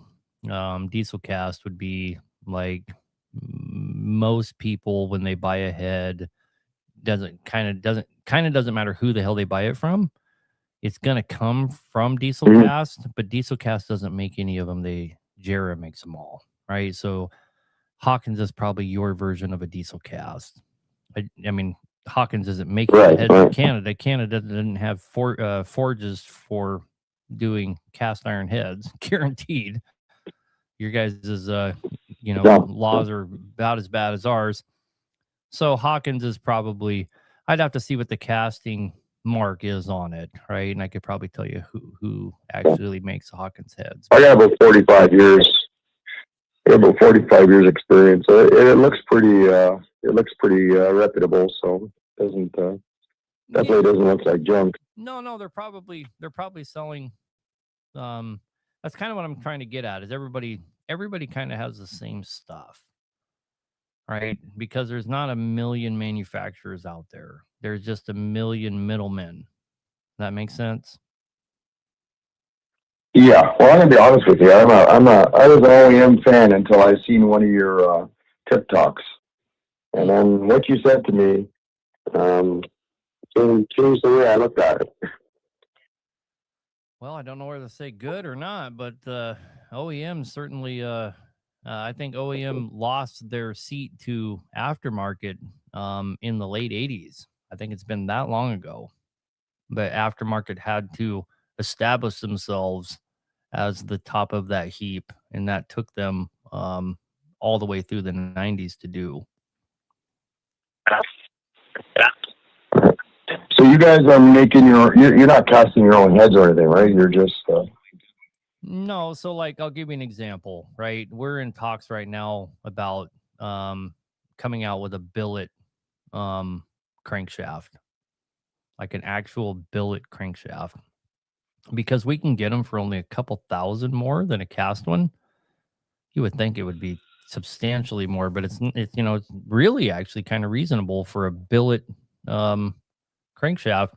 Diesel Cast would be like most people when they buy a head doesn't matter who the hell they buy it from. It's gonna come from Diesel Cast, but Diesel Cast doesn't make any of them. Jera makes them all, right? So Hawkins is probably your version of a Diesel Cast. I mean, Hawkins isn't making heads in Canada. Canada doesn't have forges for doing cast iron heads, guaranteed. Your guys' laws are about as bad as ours. So Hawkins is probably, I'd have to see what the casting mark is on it, right? And I could probably tell you who actually makes Hawkins heads. I got about 45 years. About 45 years experience. It looks pretty. It looks pretty reputable. So it definitely doesn't look like junk. No, they're probably selling. That's kind of what I'm trying to get at. Is everybody kind of has the same stuff, right? Because there's not a million manufacturers out there. There's just a million middlemen. That makes sense? Yeah. Well, I'm gonna be honest with you. I was an OEM fan until I seen one of your TikToks, and then what you said to me changed the way I looked at it. Well, I don't know whether to say good or not, but OEM certainly. I think OEM lost their seat to aftermarket in the late 80s. I think it's been that long ago. But aftermarket had to establish themselves as the top of that heap, and that took them all the way through the 90s to do. So you guys are making you're not casting your own heads or anything, right? You're just No, so like I'll give you an example, right? We're in talks right now about coming out with a billet crankshaft, like an actual billet crankshaft, because we can get them for only a couple thousand more than a cast one. You would think it would be substantially more, but it's it's really actually kind of reasonable for a billet crankshaft.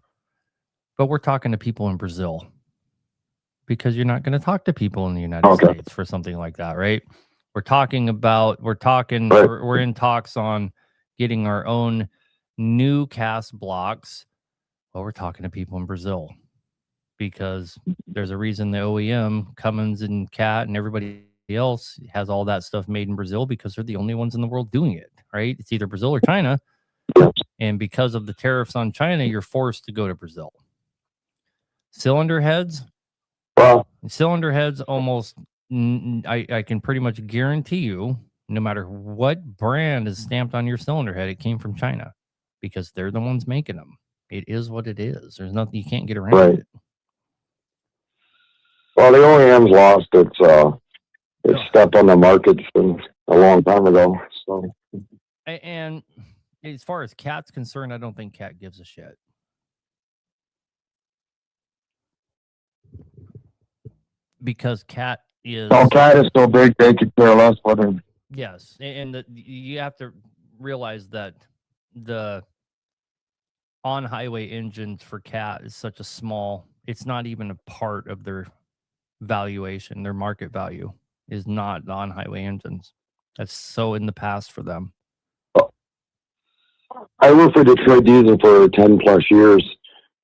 But we're talking to people in Brazil, because you're not going to talk to people in the United States for something like that, right? We're in talks on getting our own new cast blocks. Well, we're talking to people in Brazil, because there's a reason the OEM, Cummins and Cat and everybody else has all that stuff made in Brazil, because they're the only ones in the world doing it, right? It's either Brazil or China. And because of the tariffs on China, you're forced to go to Brazil. Cylinder heads, almost, I can pretty much guarantee you, no matter what brand is stamped on your cylinder head, it came from China, because they're the ones making them. It is what it is. There's nothing, you can't get around it. Well, the OEM's lost its step on the market since a long time ago. So, and as far as Cat's concerned, I don't think Cat gives a shit. Because Cat is... Cat is so big, they could care less what him. Yes, and you have to realize that the on-highway engines for Cat is such a small... It's not even a part of their valuation. Their market value is not the on-highway engines. That's so in the past for them. I worked for Detroit Diesel for 10 plus years,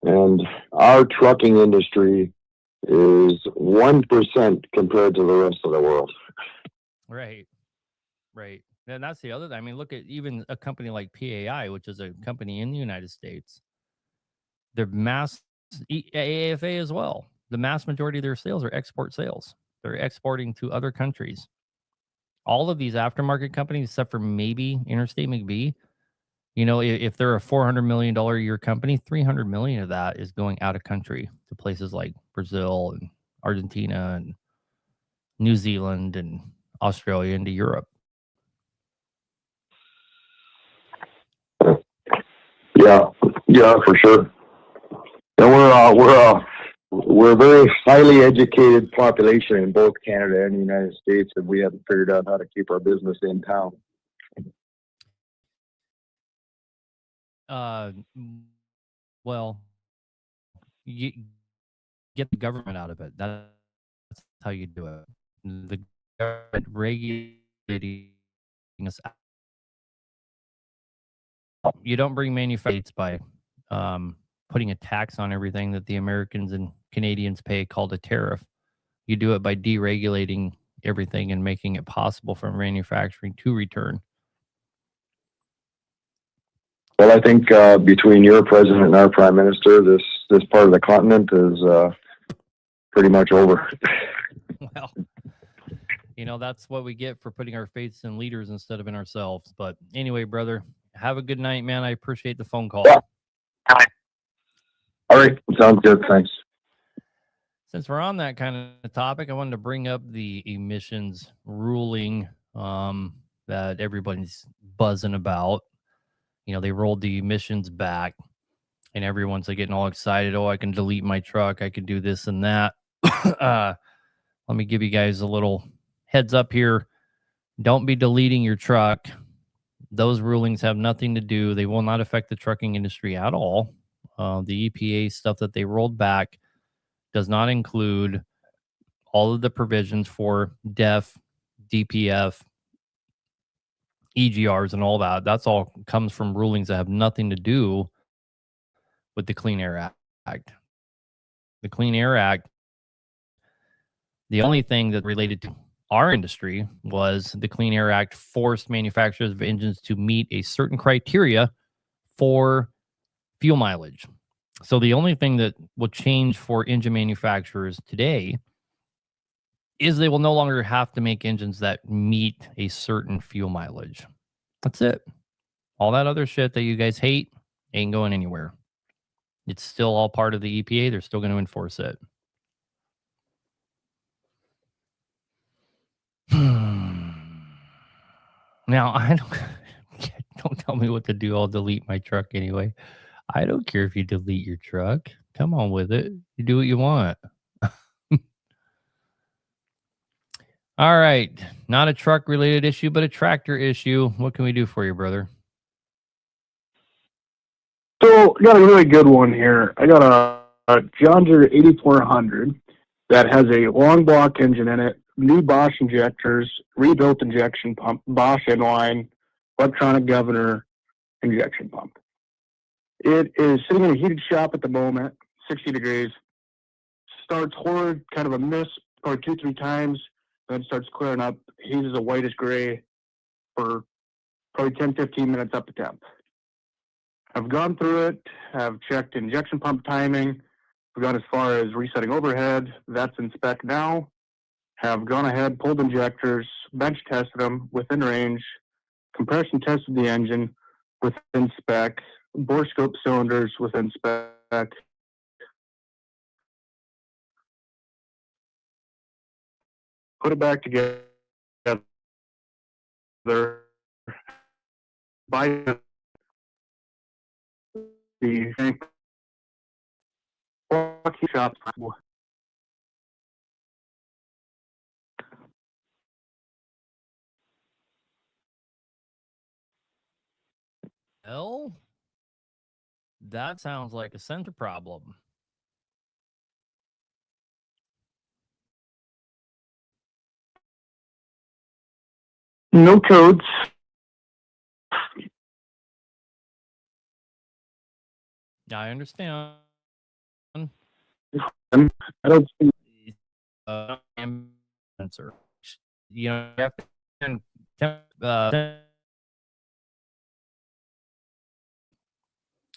and our trucking industry is 1% compared to the rest of the world. Right. And that's the other. I mean, look at even a company like PAI, which is a company in the United States. Their AAFA as well. The mass majority of their sales are export sales. They're exporting to other countries. All of these aftermarket companies, except for maybe Interstate McBee, if they're a $400 million a year company, $300 million of that is going out of country to places like Brazil and Argentina and New Zealand and Australia into Europe. Yeah, for sure. And we're a very highly educated population in both Canada and the United States, and we haven't figured out how to keep our business in town. Well, you get the government out of it. That's how you do it. The government regulating us out. You don't bring manufacturers by putting a tax on everything that the Americans and Canadians pay called a tariff. You do it by deregulating everything and making it possible for manufacturing to return. Well, I think between your president and our prime minister, this part of the continent is pretty much over. Well, that's what we get for putting our faiths in leaders instead of in ourselves. But anyway, brother, have a good night, man. I appreciate the phone call. Yeah. All right. Sounds good. Thanks. Since we're on that kind of topic, I wanted to bring up the emissions ruling that everybody's buzzing about. They rolled the emissions back, and everyone's like getting all excited. Oh, I can delete my truck. I can do this and that. Let me give you guys a little heads up here. Don't be deleting your truck. Those rulings have nothing to do. They will not affect the trucking industry at all. The EPA stuff that they rolled back does not include all of the provisions for DEF, DPF, EGRs, and all that. That's all comes from rulings that have nothing to do with the Clean Air Act. The Clean Air Act, the only thing that related to our industry was the Clean Air Act forced manufacturers of engines to meet a certain criteria for fuel mileage. So the only thing that will change for engine manufacturers today is they will no longer have to make engines that meet a certain fuel mileage. That's it. All that other shit that you guys hate ain't going anywhere. It's still all part of the EPA. They're still going to enforce it. Now, I don't tell me what to do. I'll delete my truck anyway. I don't care if you delete your truck. Come on with it. You do what you want. All right. Not a truck related issue, but a tractor issue. What can we do for you, brother? So I got a really good one here. I got a John Deere 8400 that has a long block engine in it, new Bosch injectors, rebuilt injection pump, Bosch inline, electronic governor injection pump. It is sitting in a heated shop at the moment, 60 degrees. Starts horrid, kind of a miss, probably 2-3 times, then starts clearing up, hazes a whitish gray for probably 10-15 minutes up to temp. I've gone through it, have checked injection pump timing, I've gone as far as resetting overhead, that's in spec now, have gone ahead, pulled injectors, bench tested them within range, compression tested the engine within spec, bore scope cylinders within spec. Put it back together, buy the shop. Well, that sounds like a sensor problem. No codes. I understand. I don't see. Sensor. You know, you have to,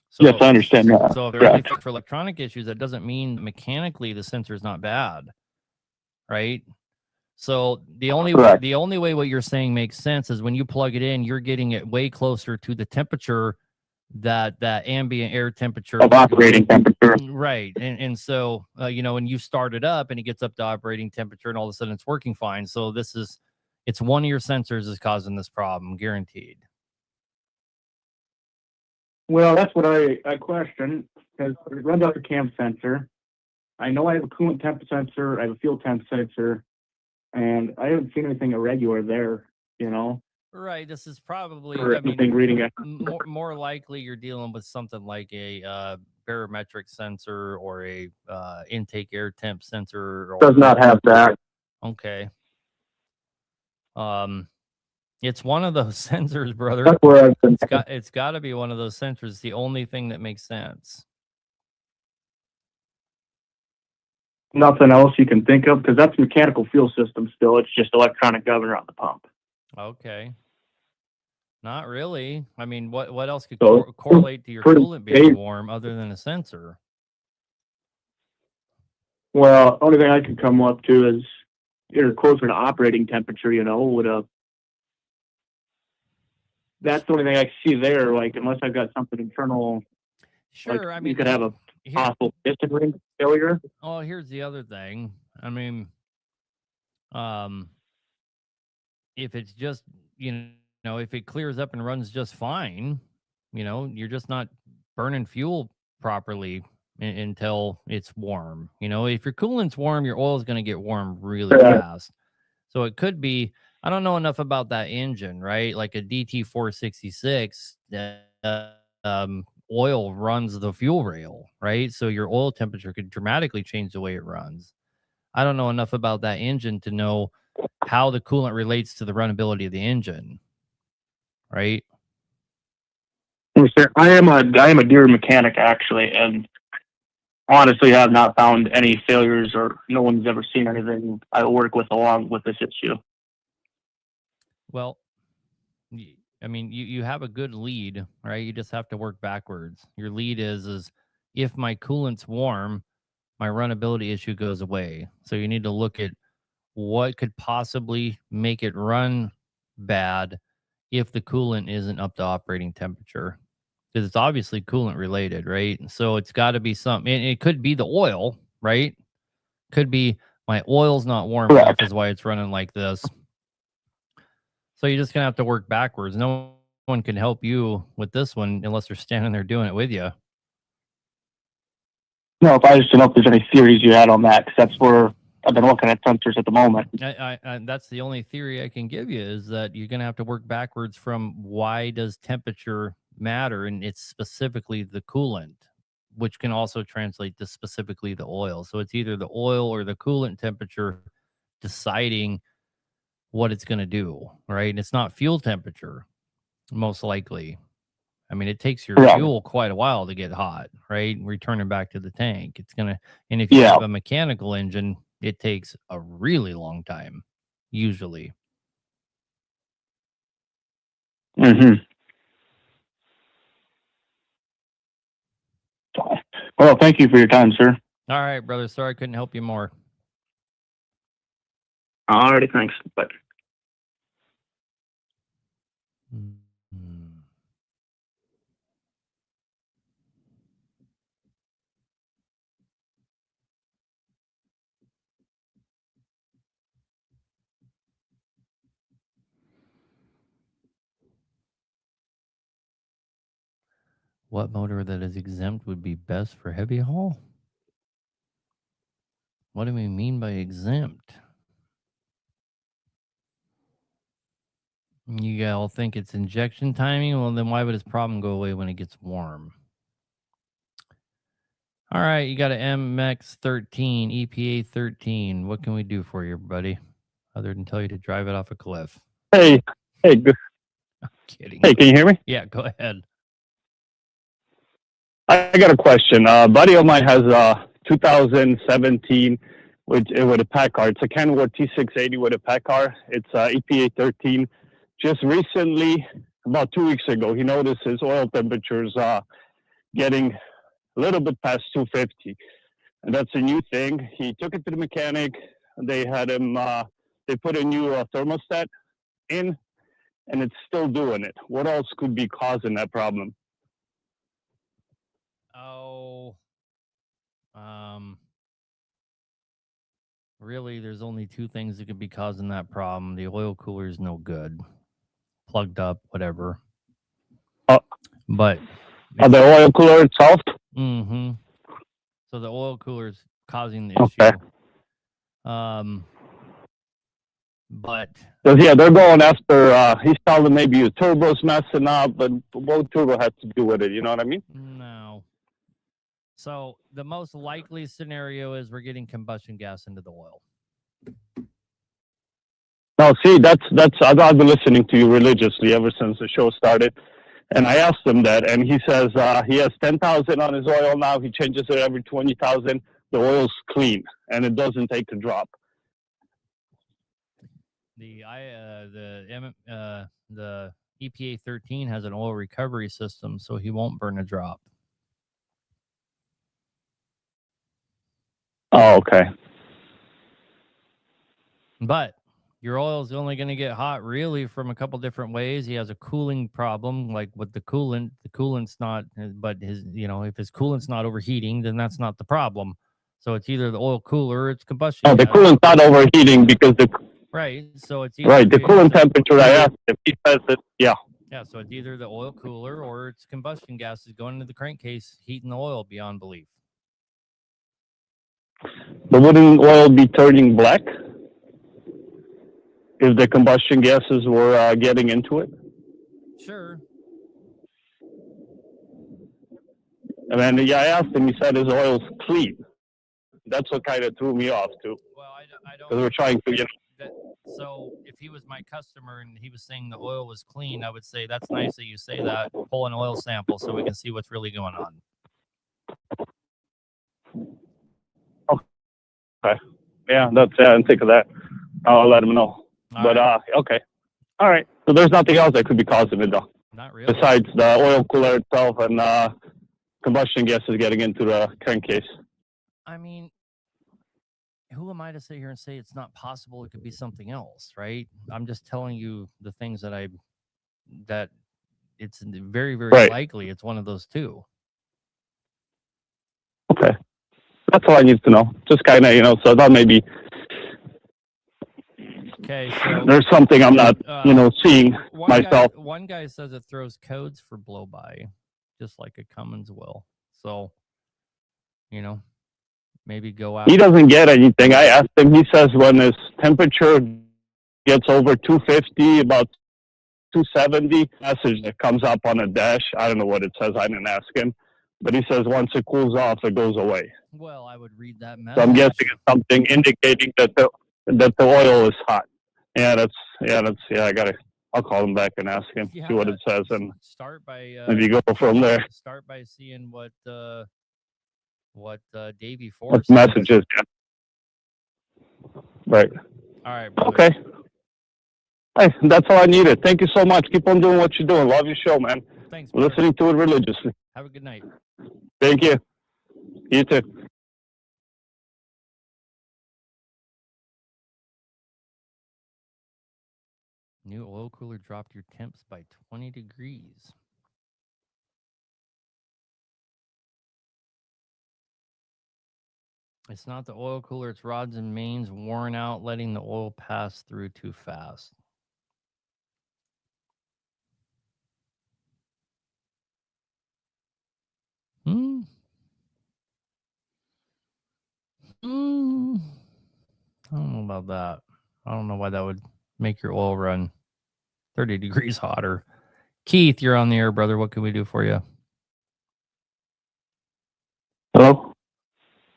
so, Yes, I understand that. So if they're only for electronic issues, that doesn't mean mechanically the sensor is not bad, right? So the only way what you're saying makes sense is when you plug it in, you're getting it way closer to the temperature that ambient air temperature Of operating temperature. right. And so you know, when you start it up and it gets up to operating temperature and all of a sudden it's working fine. So it's one of your sensors is causing this problem, guaranteed. Well, that's what I question, because it runs off a cam sensor. I know I have a coolant temp sensor, I have a fuel temp sensor, and I haven't seen anything irregular there, you know? Right. This is probably, Or anything reading it. more likely you're dealing with something like a barometric sensor or a intake air temp sensor. Or, Does not have that. Okay. It's one of those sensors, brother. That's where I've been. It's got to be one of those sensors. It's the only thing that makes sense. Nothing else you can think of, because that's mechanical fuel system still. It's just electronic governor on the pump. Okay. Not really. I mean, what else could So, correlate to your coolant being warm other than a sensor? Well, only thing I could come up to is you're closer to operating temperature, you know, that's the only thing I see there, like, unless I've got something internal. Sure, like, I mean, you could have a possible piston ring failure. Oh, here's the other thing. I mean, if it's just, you know, if it clears up and runs just fine, you know, you're just not burning fuel properly until it's warm. You know, if your coolant's warm, your oil is going to get warm really fast. So it could be, I don't know enough about that engine, right? Like a DT466, oil runs the fuel rail, right? So your oil temperature could dramatically change the way it runs. I don't know enough about that engine to know how the coolant relates to the runnability of the engine, right? I am a Deere mechanic, actually, and honestly have not found any failures, or no one's ever seen anything I work with along with this issue. Well, I mean, you have a good lead, right? You just have to work backwards. Your lead is if my coolant's warm, my runnability issue goes away. So you need to look at what could possibly make it run bad if the coolant isn't up to operating temperature, because it's obviously coolant related, right? And so it's got to be something. It could be the oil, right? Could be my oil's not warm enough Correct. is why it's running like this. So you're just gonna have to work backwards. No one can help you with this one unless they're standing there doing it with you. No, if I just don't know if there's any theories you had on that, because that's where I've been looking at sensors at the moment. I that's the only theory I can give you, is that you're gonna have to work backwards from why does temperature matter, and it's specifically the coolant, which can also translate to specifically the oil. So it's either the oil or the coolant temperature deciding what it's going to do, right? And it's not fuel temperature, most likely. I mean, it takes your Correct. fuel quite a while to get hot, right? Returning back to the tank. It's going to, and if you Yeah. have a mechanical engine, it takes a really long time, usually. Mm-hmm. Well, thank you for your time, sir. All right, brother. Sorry I couldn't help you more. Alrighty, thanks. Bye. Mhm. What motor that is exempt would be best for heavy haul? What do we mean by exempt? You all think it's injection timing? Well, then why would his problem go away when it gets warm? All right, you got an MX 13, EPA 13. What can we do for you, buddy? Other than tell you to drive it off a cliff. Hey, good. I'm kidding. Hey, can you hear me? Yeah, go ahead. I got a question. A buddy of mine has a 2017 with a Packard. It's a Kenworth T680 with a Packard. It's EPA 13. Just recently, about 2 weeks ago, he noticed his oil temperatures getting a little bit past 250, and that's a new thing. He took it to the mechanic. They had him. They put a new thermostat in, and it's still doing it. What else could be causing that problem? Oh, really, there's only two things that could be causing that problem. The oil cooler is no good, plugged up, whatever. But The oil cooler itself? mm-hmm. So the oil cooler is causing the Okay. issue. But Yeah, they're going after, he's telling maybe your turbo's messing up, but what turbo has to do with it, you know what I mean? no. So the most likely scenario is we're getting combustion gas into the oil. No, see, I've been listening to you religiously ever since the show started. And I asked him that, and he says he has 10,000 on his oil now. He changes it every 20,000. The oil's clean, and it doesn't take a drop. The EPA 13 has an oil recovery system, so he won't burn a drop. Oh, okay. But your oil is only going to get hot really from a couple different ways. He has a cooling problem, like with the coolant's not, but if his coolant's not overheating, then that's not the problem. So it's either the oil cooler or it's combustion. Oh, the gas. coolant's not overheating because Right. So it's either the coolant temperature, I asked him, he says that, yeah. Yeah, so it's either the oil cooler or it's combustion gases going into the crankcase, heating the oil beyond belief. But wouldn't oil be turning black if the combustion gases were getting into it? Sure. And then, yeah, I asked him, he said his oil's clean. That's what kind of threw me off, too. Well, I Because don't. we're trying to, So if he was my customer and he was saying the oil was clean, I would say that's nice that you say that. Pull an oil sample so we can see what's really going on. yeah, I didn't think of that. I'll let him know. But, okay. All right. So there's nothing else that could be causing it, though, Not really. besides the oil cooler itself and combustion gases getting into the crankcase. I mean, who am I to sit here and say it's not possible? It could be something else, right? I'm just telling you the things that it's very, very Right. likely it's one of those two. Okay. That's all I need to know. Just kind of, so that maybe Okay, so there's something I'm not, seeing myself. One guy says it throws codes for blow by, just like a Cummins will. So, maybe go out. He doesn't get anything. I asked him. He says when his temperature gets over 250, about 270, message that comes up on a dash. I don't know what it says. I didn't ask him. But he says once it cools off, it goes away. Well, I would read that So message. I'm guessing it's something indicating that the oil is hot. I'll call him back and ask him, see what it says, and start by maybe go from there. Start by seeing what Davey What Force the message is. Yeah. Right. All right, brother. Okay. Hey, that's all I needed. Thank you so much. Keep on doing what you're doing. Love your show, man. Thanks. We're listening to it religiously. Have a good night. Thank you. You too. New oil cooler dropped your temps by 20 degrees. It's not the oil cooler, it's rods and mains worn out, letting the oil pass through too fast. I don't know about that. I don't know why that would make your oil run 30 degrees hotter. Keith, you're on the air, brother. What can we do for you? Hello?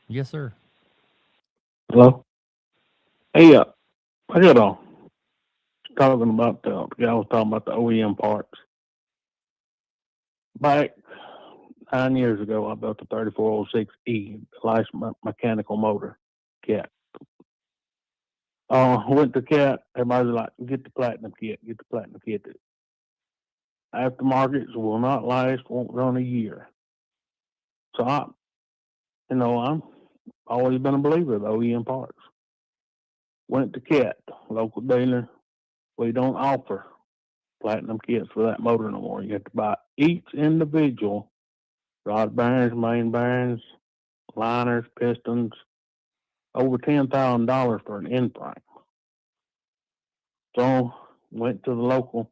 Yes, sir. Hello? Hey, I got talking about the guy was talking about the OEM parts. Back 9 years ago, I built a 3406E, licensed mechanical motor, Cat. Went to Cat, everybody was like, get the platinum kit. Aftermarkets will not last, won't run a year. So I'm always been a believer of OEM parts. Went to Cat, local dealer. We don't offer platinum kits for that motor no more. You have to buy each individual rod bearings, main bearings, liners, pistons, over $10,000 for an end frame. So went to the local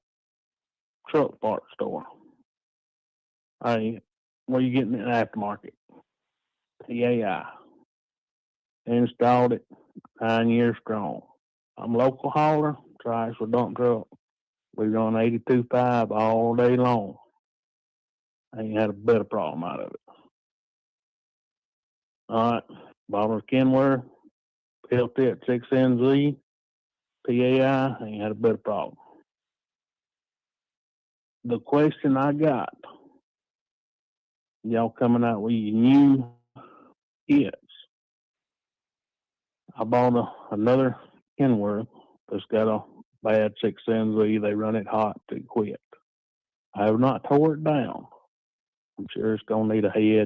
truck parts store. Hey, where you getting it in the aftermarket? PAI. Installed it 9 years strong. I'm a local hauler, tries for dump truck. We run 82.5 all day long. I ain't had a bit of problem out of it. All right, bought a Kenworth, built it 6NZ, PAI, ain't had a bit of problem. The question I got, y'all coming out with your new kits. I bought another Kenworth that's got a bad 6NZ. They run it hot to quit. I have not tore it down. I'm sure it's going to need a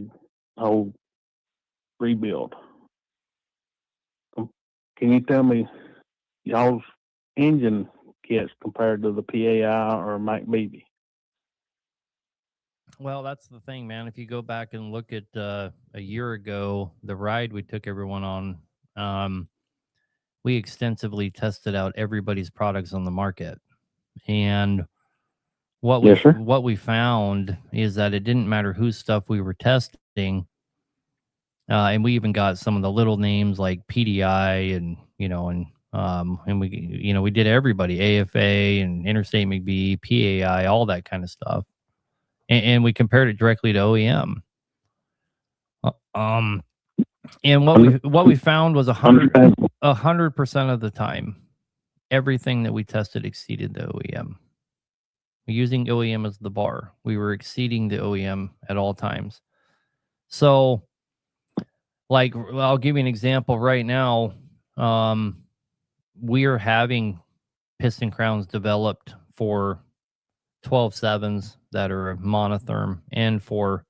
whole rebuild. Can you tell me y'all's engine kits compared to the PAI or MacBeebe? Well, that's the thing, man. If you go back and look at a year ago, the ride we took everyone on, we extensively tested out everybody's products on the market. And what we found is that it didn't matter whose stuff we were testing. And we even got some of the little names like PDI and we did everybody, AFA and Interstate McBee, PAI, all that kind of stuff. And we compared it directly to OEM. And what we found was 100% of the time, everything that we tested exceeded the OEM. Using OEM as the bar, we were exceeding the OEM at all times. So, like, I'll give you an example right now. We are having piston crowns developed for 12.7s that are monotherm and for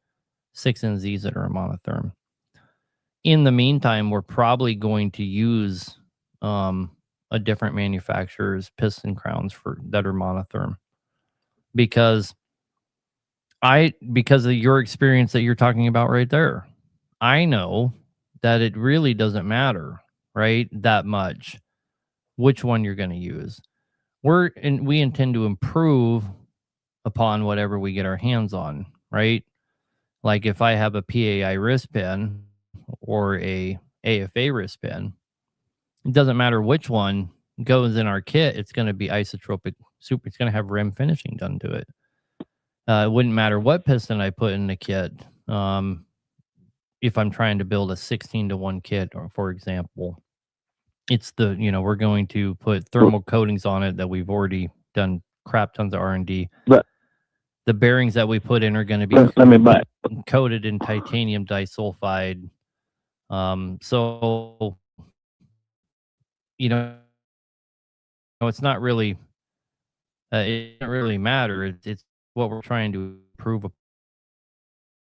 6NZs that are monotherm. in the meantime, we're probably going to use a different manufacturer's piston crowns that are monotherm, because of your experience that you're talking about right there, I know that it really doesn't matter, right, that much which one you're going to use. We intend to improve upon whatever we get our hands on, right? Like if I have a PAI wrist pin or a AFA wrist pin, it doesn't matter which one goes in our kit. It's going to be isotropic super. It's going to have rim finishing done to it. It wouldn't matter what piston I put in the kit. If I'm trying to build a 16-to-1 kit, or for example, it's we're going to put thermal coatings on it that we've already done crap tons of R&D. But the bearings that we put in are going to be let me back. coated in titanium disulfide. So, it's not really, it doesn't really matter. It's what we're trying to improve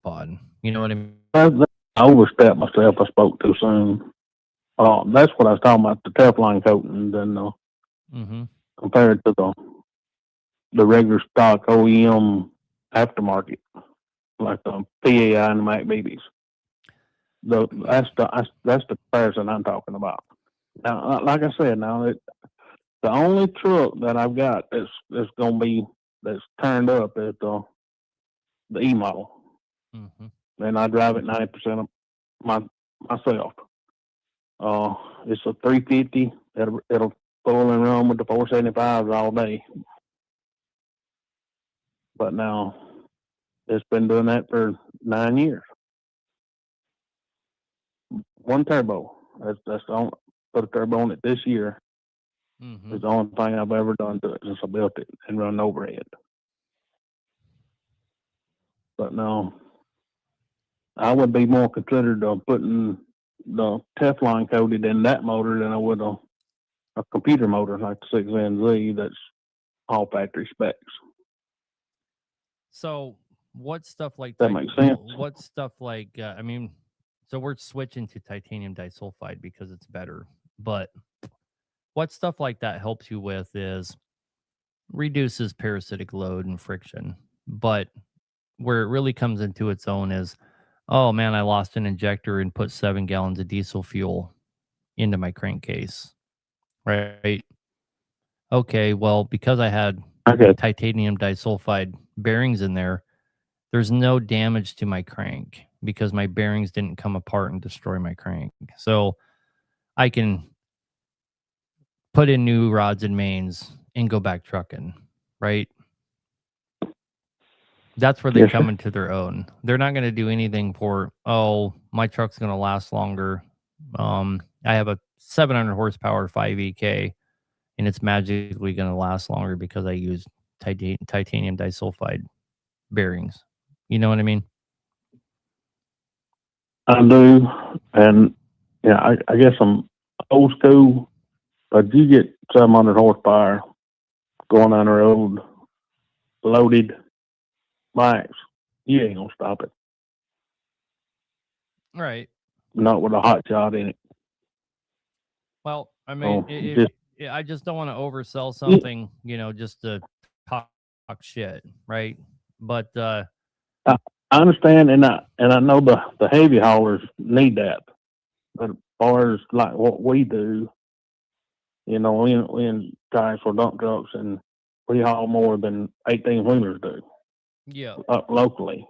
upon. You know what I mean? I overstepped myself. I spoke too soon. That's what I was talking about, the Teflon coating, then compared to the regular stock OEM aftermarket, like the PAI and the Mac BBs. That's the comparison I'm talking about. Now, like I said, the only truck that I've got that's turned up is the E model, and I drive it 90% of myself. It's a 350. It'll pull and run with the 475s all day. But now it's been doing that for 9 years. One turbo. That's the only, put a turbo on it this year. It's the only thing I've ever done to it since I built it and run overhead. But no, I would be more considered putting the Teflon coated in that motor than I would a computer motor like the 6NZ that's all factory specs. So what stuff like that makes sense? What stuff like so we're switching to titanium disulfide because it's better, but what stuff like that helps you with is reduces parasitic load and friction. But where it really comes into its own is, oh man, I lost an injector and put 7 gallons of diesel fuel into my crankcase, right? Okay, well, because I had titanium disulfide bearings in there, there's no damage to my crank because my bearings didn't come apart and destroy my crank. So I can put in new rods and mains and go back trucking, right? That's where they come into their own. They're not going to do anything for, oh, my truck's going to last longer. I have a 700 horsepower 5EK, and it's magically going to last longer because I use titanium disulfide bearings. You know what I mean? I do. And yeah, I guess I'm old school, but you get 700 horsepower going on the road, loaded bikes, you ain't gonna stop it. Right. Not with a hot shot in it. Well, I mean, I just don't want to oversell something, just to talk shit, right? But I understand, and I know the heavy haulers need that. But as far as like what we do, we in tires for dump trucks, and we haul more than 18-wheelers do. Yeah. Up locally.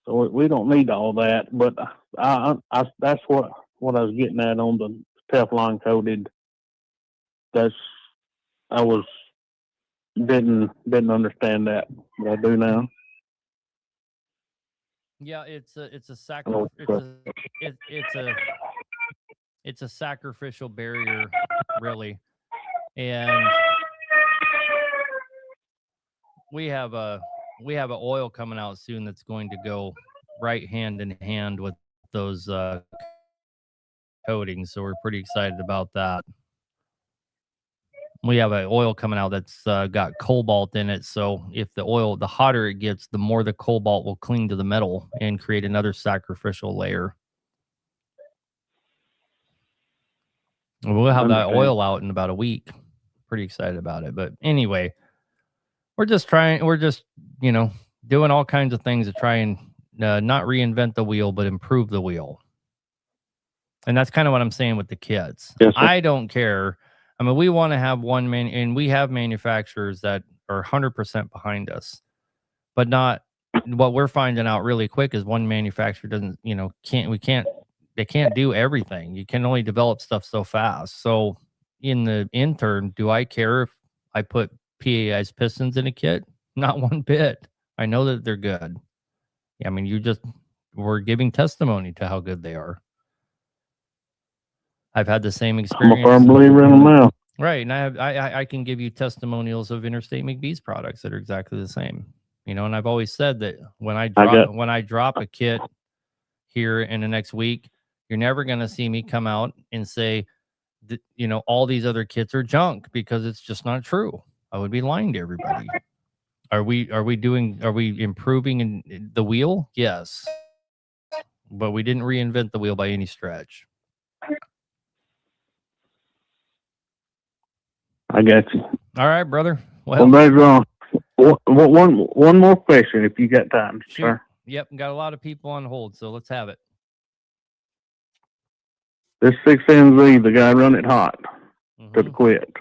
So we don't need all that, but I that's what I was getting at on the Teflon coated. I didn't understand that, but I do now. Yeah, it's a sacrificial barrier, really, and we have a oil coming out soon that's going to go right hand in hand with those coatings, so we're pretty excited about that. We have an oil coming out that's got cobalt in it, so if the hotter it gets, the more the cobalt will cling to the metal and create another sacrificial layer. We'll have that Understand. oil out in about a week. Pretty excited about it. But anyway, we're just, doing all kinds of things to try and not reinvent the wheel, but improve the wheel. And that's kind of what I'm saying with the kits. Yes, sir. I don't care. I mean, we want to have and we have manufacturers that are 100% behind us, but not what we're finding out really quick is one manufacturer doesn't, they can't do everything. You can only develop stuff so fast. So in the intern, do I care if I put PAI's pistons in a kit? Not one bit. I know that they're good. I mean, we're giving testimony to how good they are. I've had the same I'm experience. a firm believer in them now. Right. And I can give you testimonials of Interstate McBee's products that are exactly the same. And I've always said that when I drop a kit here in the next week, you're never going to see me come out and say that, all these other kits are junk, because it's just not true. I would be lying to everybody. Are we improving in the wheel? Yes. But we didn't reinvent the wheel by any stretch. I got you. All right, brother. Well, there's one more question if you got time, shoot. sir. Yep, got a lot of people on hold, so let's have it. This 6NZ, the guy run it hot to the quit.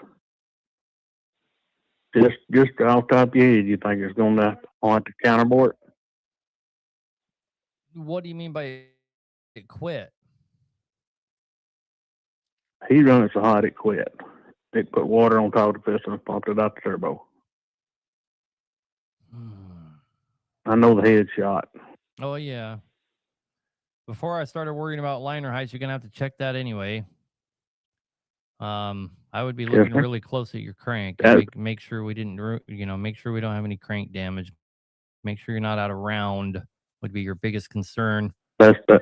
Just off the top of your head, you think it's going to want to counterboard? What do you mean by it quit? He run it so hot it quit. It put water on top of the piston and pumped it out the turbo. I know the head shot. Oh, yeah. Before I started worrying about liner heights, you're going to have to check that anyway. I would be looking really close at your crank. And make sure we didn't, make sure we don't have any crank damage. Make sure you're not out of round would be your biggest concern. That's that.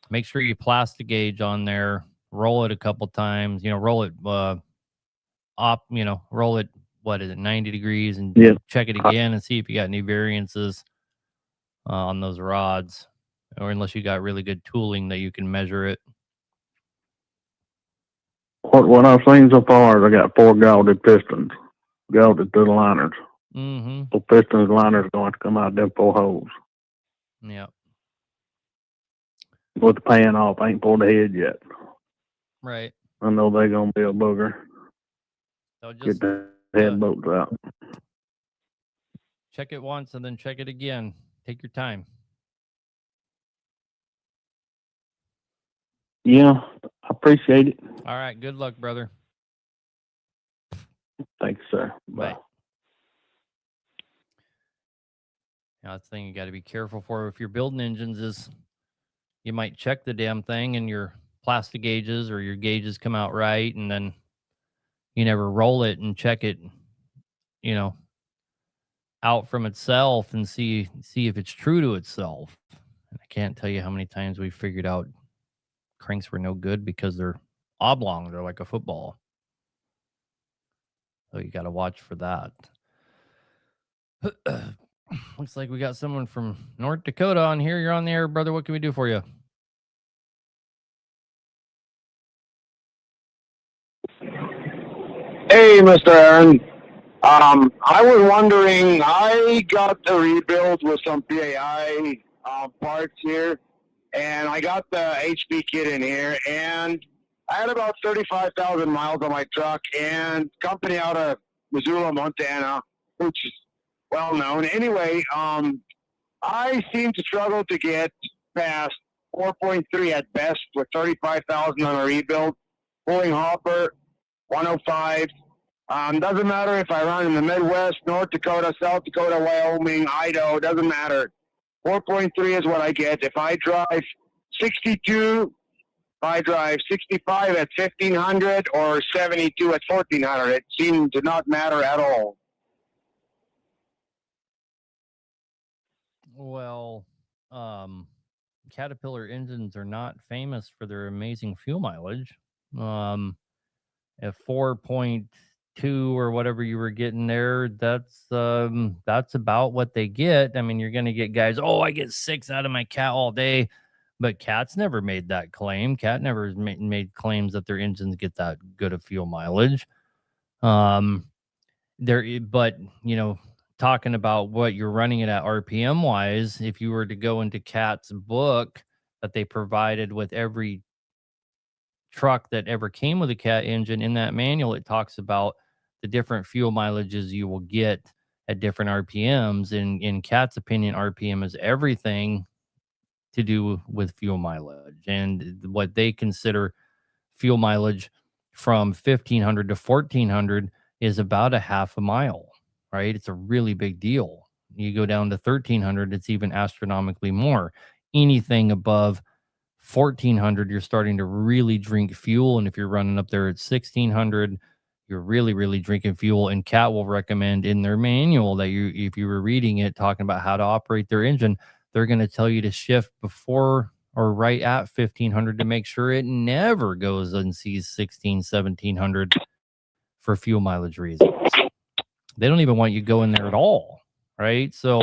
Make sure you plastic gauge on there. Roll it a couple times. Roll it roll it. What is it, 90 degrees, and check it again and see if you got any variances on those rods, or unless you got really good tooling that you can measure it. What I've seen so far is I got 4 gouted pistons, gouted to the liners. Mm-hmm. So pistons and liners going to come out of them 4 holes. Yeah. With the pan off, I ain't pulled the head yet. Right. I know they're going to be a booger. So just get the head bolts out. Check it once and then check it again. Take your time. Yeah, I appreciate it. All right. Good luck, brother. Thanks, sir. Bye. Now, that's the thing you got to be careful for if you're building engines is you might check the damn thing and your plastic gauges or your gauges come out right, and then you never roll it and check it, out from itself and see if it's true to itself. And I can't tell you how many times we figured out cranks were no good because they're oblong. They're like a football. So you got to watch for that. Looks like we got someone from North Dakota on here. You're on the air, brother. What can we do for you? Hey, Mr. Aaron. I was wondering, I got the rebuild with some PAI parts here, and I got the HP kit in here, and I had about 35,000 miles on my truck, and company out of Missoula, Montana, which is well known. Anyway, I seem to struggle to get past 4.3 at best with 35,000 on a rebuild. Pulling hopper, 105. Doesn't matter if I run in the Midwest, North Dakota, South Dakota, Wyoming, Idaho, doesn't matter. 4.3 is what I get. If I drive 62, if I drive 65 at 1,500 or 72 at 1,400, it seemed to not matter at all. Well, Caterpillar engines are not famous for their amazing fuel mileage. At 4.2 or whatever you were getting there, that's about what they get. I mean, you're going to get guys, I get 6 out of my cat all day. But Cat's never made that claim. Cat never made claims that their engines get that good of fuel mileage. But talking about what you're running it at RPM wise, if you were to go into Cat's book that they provided with every truck that ever came with a Cat engine, in that manual, it talks about the different fuel mileages you will get at different RPMs. In Cat's opinion, RPM is everything to do with fuel mileage, and what they consider fuel mileage from 1500 to 1400 is about a half a mile, right? It's a really big deal. You go down to 1300, it's even astronomically more. Anything above 1400, you're starting to really drink fuel. And if you're running up there at 1600, you're really, really drinking fuel. And Cat will recommend in their manual that if you were reading it, talking about how to operate their engine, they're going to tell you to shift before or right at 1500 to make sure it never goes and sees 1700 for fuel mileage reasons. They don't even want you going there at all, right? So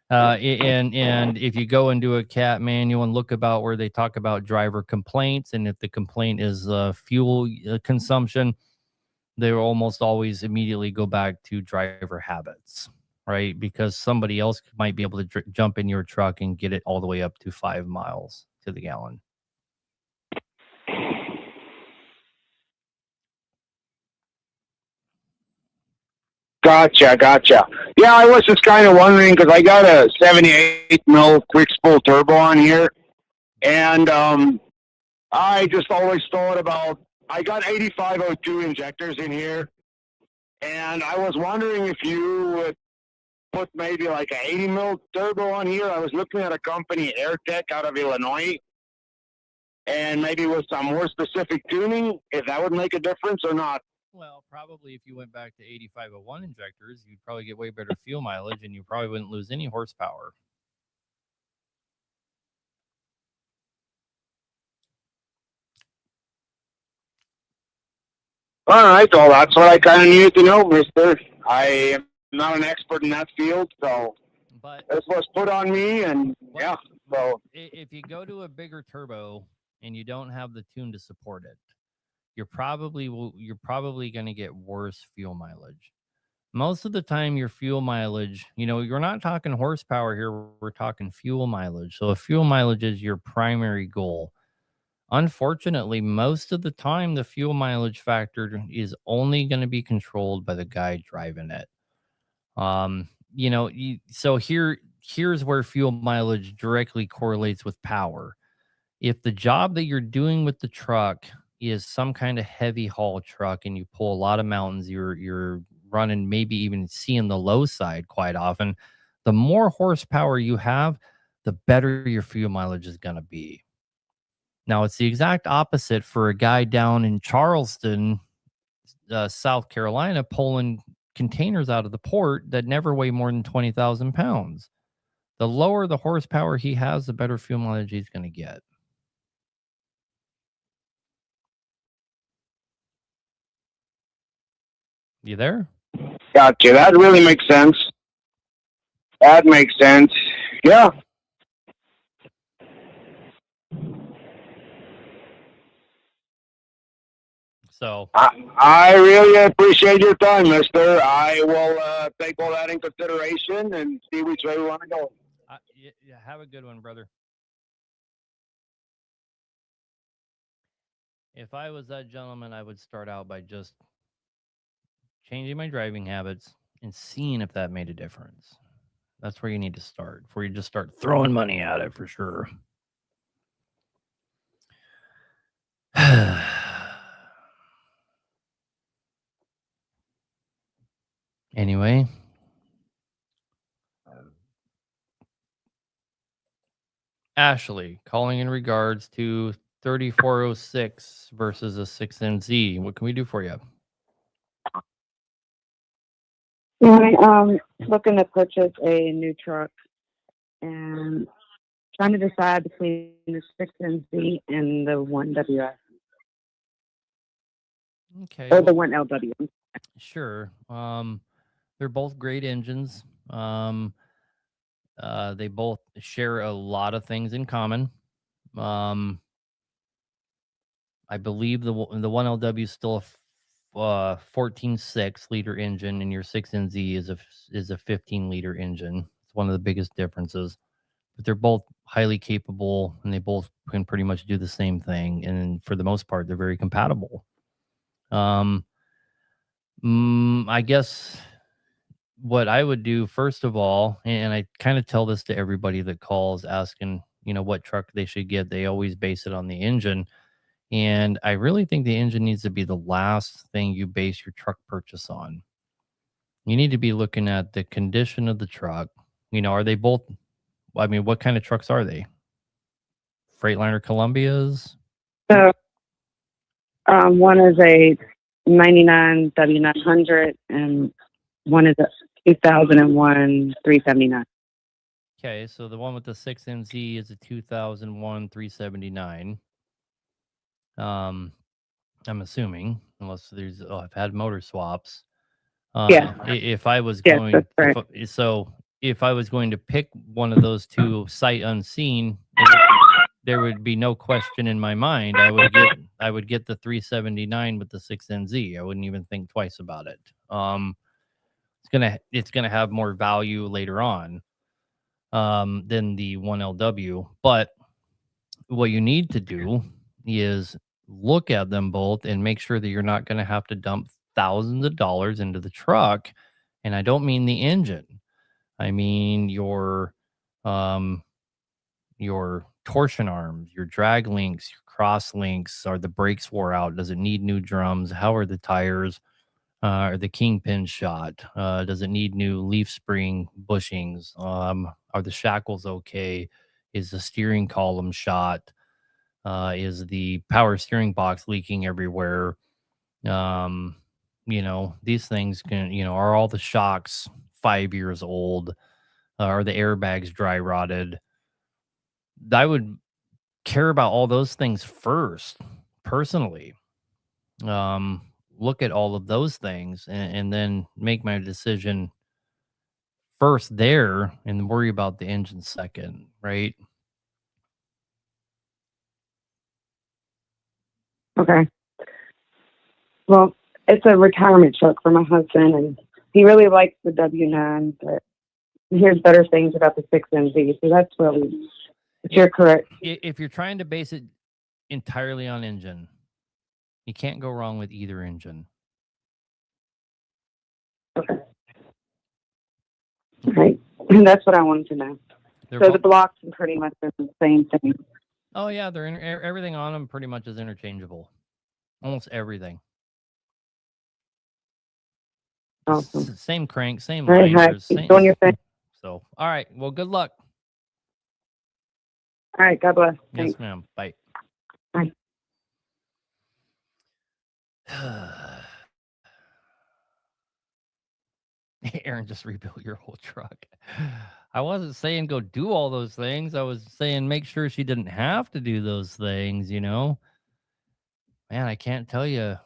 and if you go into a Cat manual and look about where they talk about driver complaints, and if the complaint is fuel consumption, they will almost always immediately go back to driver habits, right? Because somebody else might be able to jump in your truck and get it all the way up to 5 miles to the gallon. Gotcha. Yeah, I was just kind of wondering because I got a 78 mil quick spool turbo on here, and I just always thought about, I got 8502 injectors in here, and I was wondering if you would put maybe like an 80 mil turbo on here. I was looking at a company, AirTech, out of Illinois, and maybe with some more specific tuning, if that would make a difference or not. Well, probably if you went back to 8501 injectors, you'd probably get way better fuel mileage, and you probably wouldn't lose any horsepower. All right, well, that's what I kind of needed to know, mister. I am not an expert in that field, so this was put on me, and yeah. So if you go to a bigger turbo and you don't have the tune to support it, you're probably going to get worse fuel mileage. Most of the time, your fuel mileage, you're not talking horsepower here. We're talking fuel mileage. So if fuel mileage is your primary goal, unfortunately, most of the time, the fuel mileage factor is only going to be controlled by the guy driving it. So here's where fuel mileage directly correlates with power. If the job that you're doing with the truck is some kind of heavy haul truck and you pull a lot of mountains, you're running, maybe even seeing the low side quite often, the more horsepower you have, the better your fuel mileage is going to be. Now, it's the exact opposite for a guy down in Charleston, South Carolina, pulling containers out of the port that never weigh more than 20,000 pounds. The lower the horsepower he has, the better fuel mileage he's going to get. You there? Gotcha. That really makes sense. Yeah. So I really appreciate your time, mister. I will take all that in consideration and see which way we want to go. Yeah, have a good one, brother. If I was that gentleman, I would start out by just changing my driving habits and seeing if that made a difference. That's where you need to start before you just start throwing money at it, for sure. Anyway, Ashley calling in regards to 3406 versus a 6NZ. What can we do for you? I'm looking to purchase a new truck and trying to decide between the 6NZ and the 1WS. Okay. Or the 1LW. Sure. They're both great engines. They both share a lot of things in common. I believe the 1LW is still a 14.6 liter engine, and your 6NZ is a 15 liter engine. It's one of the biggest differences. But they're both highly capable, and they both can pretty much do the same thing. And for the most part, they're very compatible. I guess what I would do first of all, and I kind of tell this to everybody that calls asking, what truck they should get. They always base it on the engine. And I really think the engine needs to be the last thing you base your truck purchase on. You need to be looking at the condition of the truck. Are they both, what kind of trucks are they? Freightliner Columbias? So, one is a 99 W900 and one is a 2001 379. Okay, so the one with the 6NZ is a 2001 379. I'm assuming, unless I've had motor swaps. Yeah. If I was Yes, going, that's right. if I was going to pick one of those two sight unseen, there would be no question in my mind. I would get the 379 with the 6NZ. I wouldn't even think twice about it. It's gonna have more value later on than the 1LW. But what you need to do is look at them both and make sure that you're not going to have to dump thousands of dollars into the truck. And I don't mean the engine. I mean your torsion arms, your drag links, your cross links. Are the brakes wore out? Does it need new drums? How are the tires? Are the kingpins shot? Does it need new leaf spring bushings? Are the shackles okay? Is the steering column shot? Is the power steering box leaking everywhere? These things can, are all the shocks 5 years old? Are the airbags dry rotted? I would care about all those things first, personally. Look at all of those things and then make my decision first there and worry about the engine second, right? Okay. Well, it's a retirement truck for my husband, and he really likes the W9, but he hears better things about the 6NZ, so that's really, you're correct. If you're trying to base it entirely on engine, you can't go wrong with either engine. Okay. Right. And that's what I wanted to know. So the blocks are pretty much the same thing. Oh yeah, everything on them pretty much is interchangeable. Almost everything. Awesome. Same crank, same All right, liners. keep doing your thing. So, all right. Well, good luck. All right. God bless. Yes, Thanks. ma'am. Bye. Bye. Aaron just rebuilt your whole truck. I wasn't saying go do all those things. I was saying make sure she didn't have to do those things, Man, I can't tell you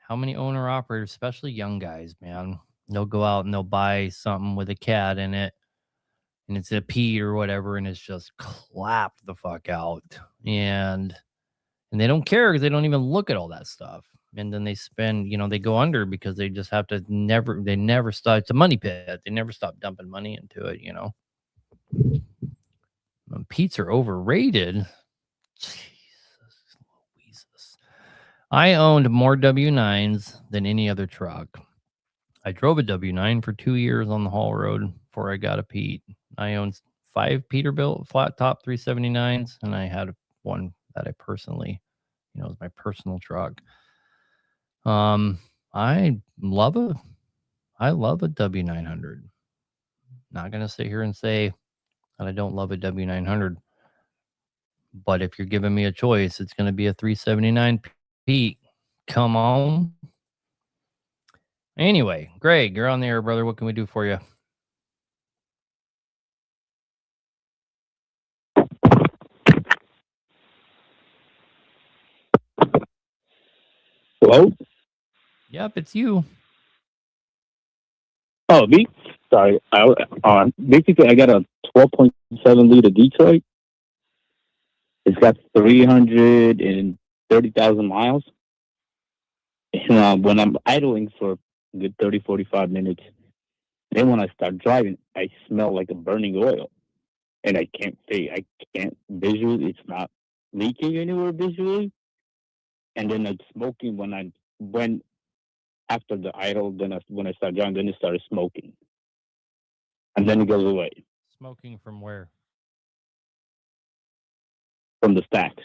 how many owner operators, especially young guys, man, they'll go out and they'll buy something with a cat in it and it's a Pete or whatever, and it's just clapped the fuck out. And they don't care because they don't even look at all that stuff. And then they spend, they go under because they just have to they never stop. It's a money pit. They never stop dumping money into it, Pete's are overrated. Jesus Louises. I owned more W9s than any other truck. I drove a W9 for 2 years on the haul road before I got a Pete. I owned 5 Peterbilt flat top 379s, and I had one that I personally, was my personal truck. I love a W900. Not gonna sit here and say that I don't love a W900, but if you're giving me a choice, it's gonna be a 379 Pete. Come on. Anyway, Greg, you're on the air, brother. What can we do for you? Hello? Yep, it's you. Oh, me? Sorry. Basically, I got a 12.7 liter Detroit. It's got 330,000 miles. And when I'm idling for a good 30, 45 minutes, then when I start driving, I smell like a burning oil. And I can't visually, it's not leaking anywhere visually. And then it's smoking when after the idle, when I start driving, then it started smoking. And then it goes away. Smoking from where? From the stacks.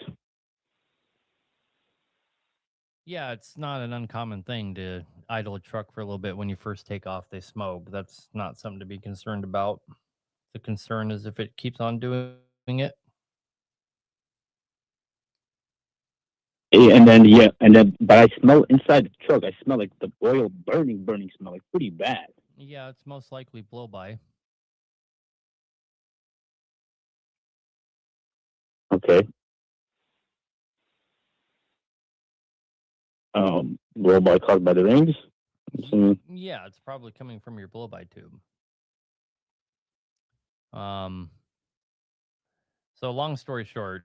Yeah, it's not an uncommon thing to idle a truck for a little bit. When you first take off, they smoke. That's not something to be concerned about. The concern is if it keeps on doing it. And then, but I smell inside the truck. I smell like the oil burning smell, like pretty bad. Yeah, it's most likely blow by. Okay. Blow by caused by the rings. Yeah, it's probably coming from your blow by tube. So long story short,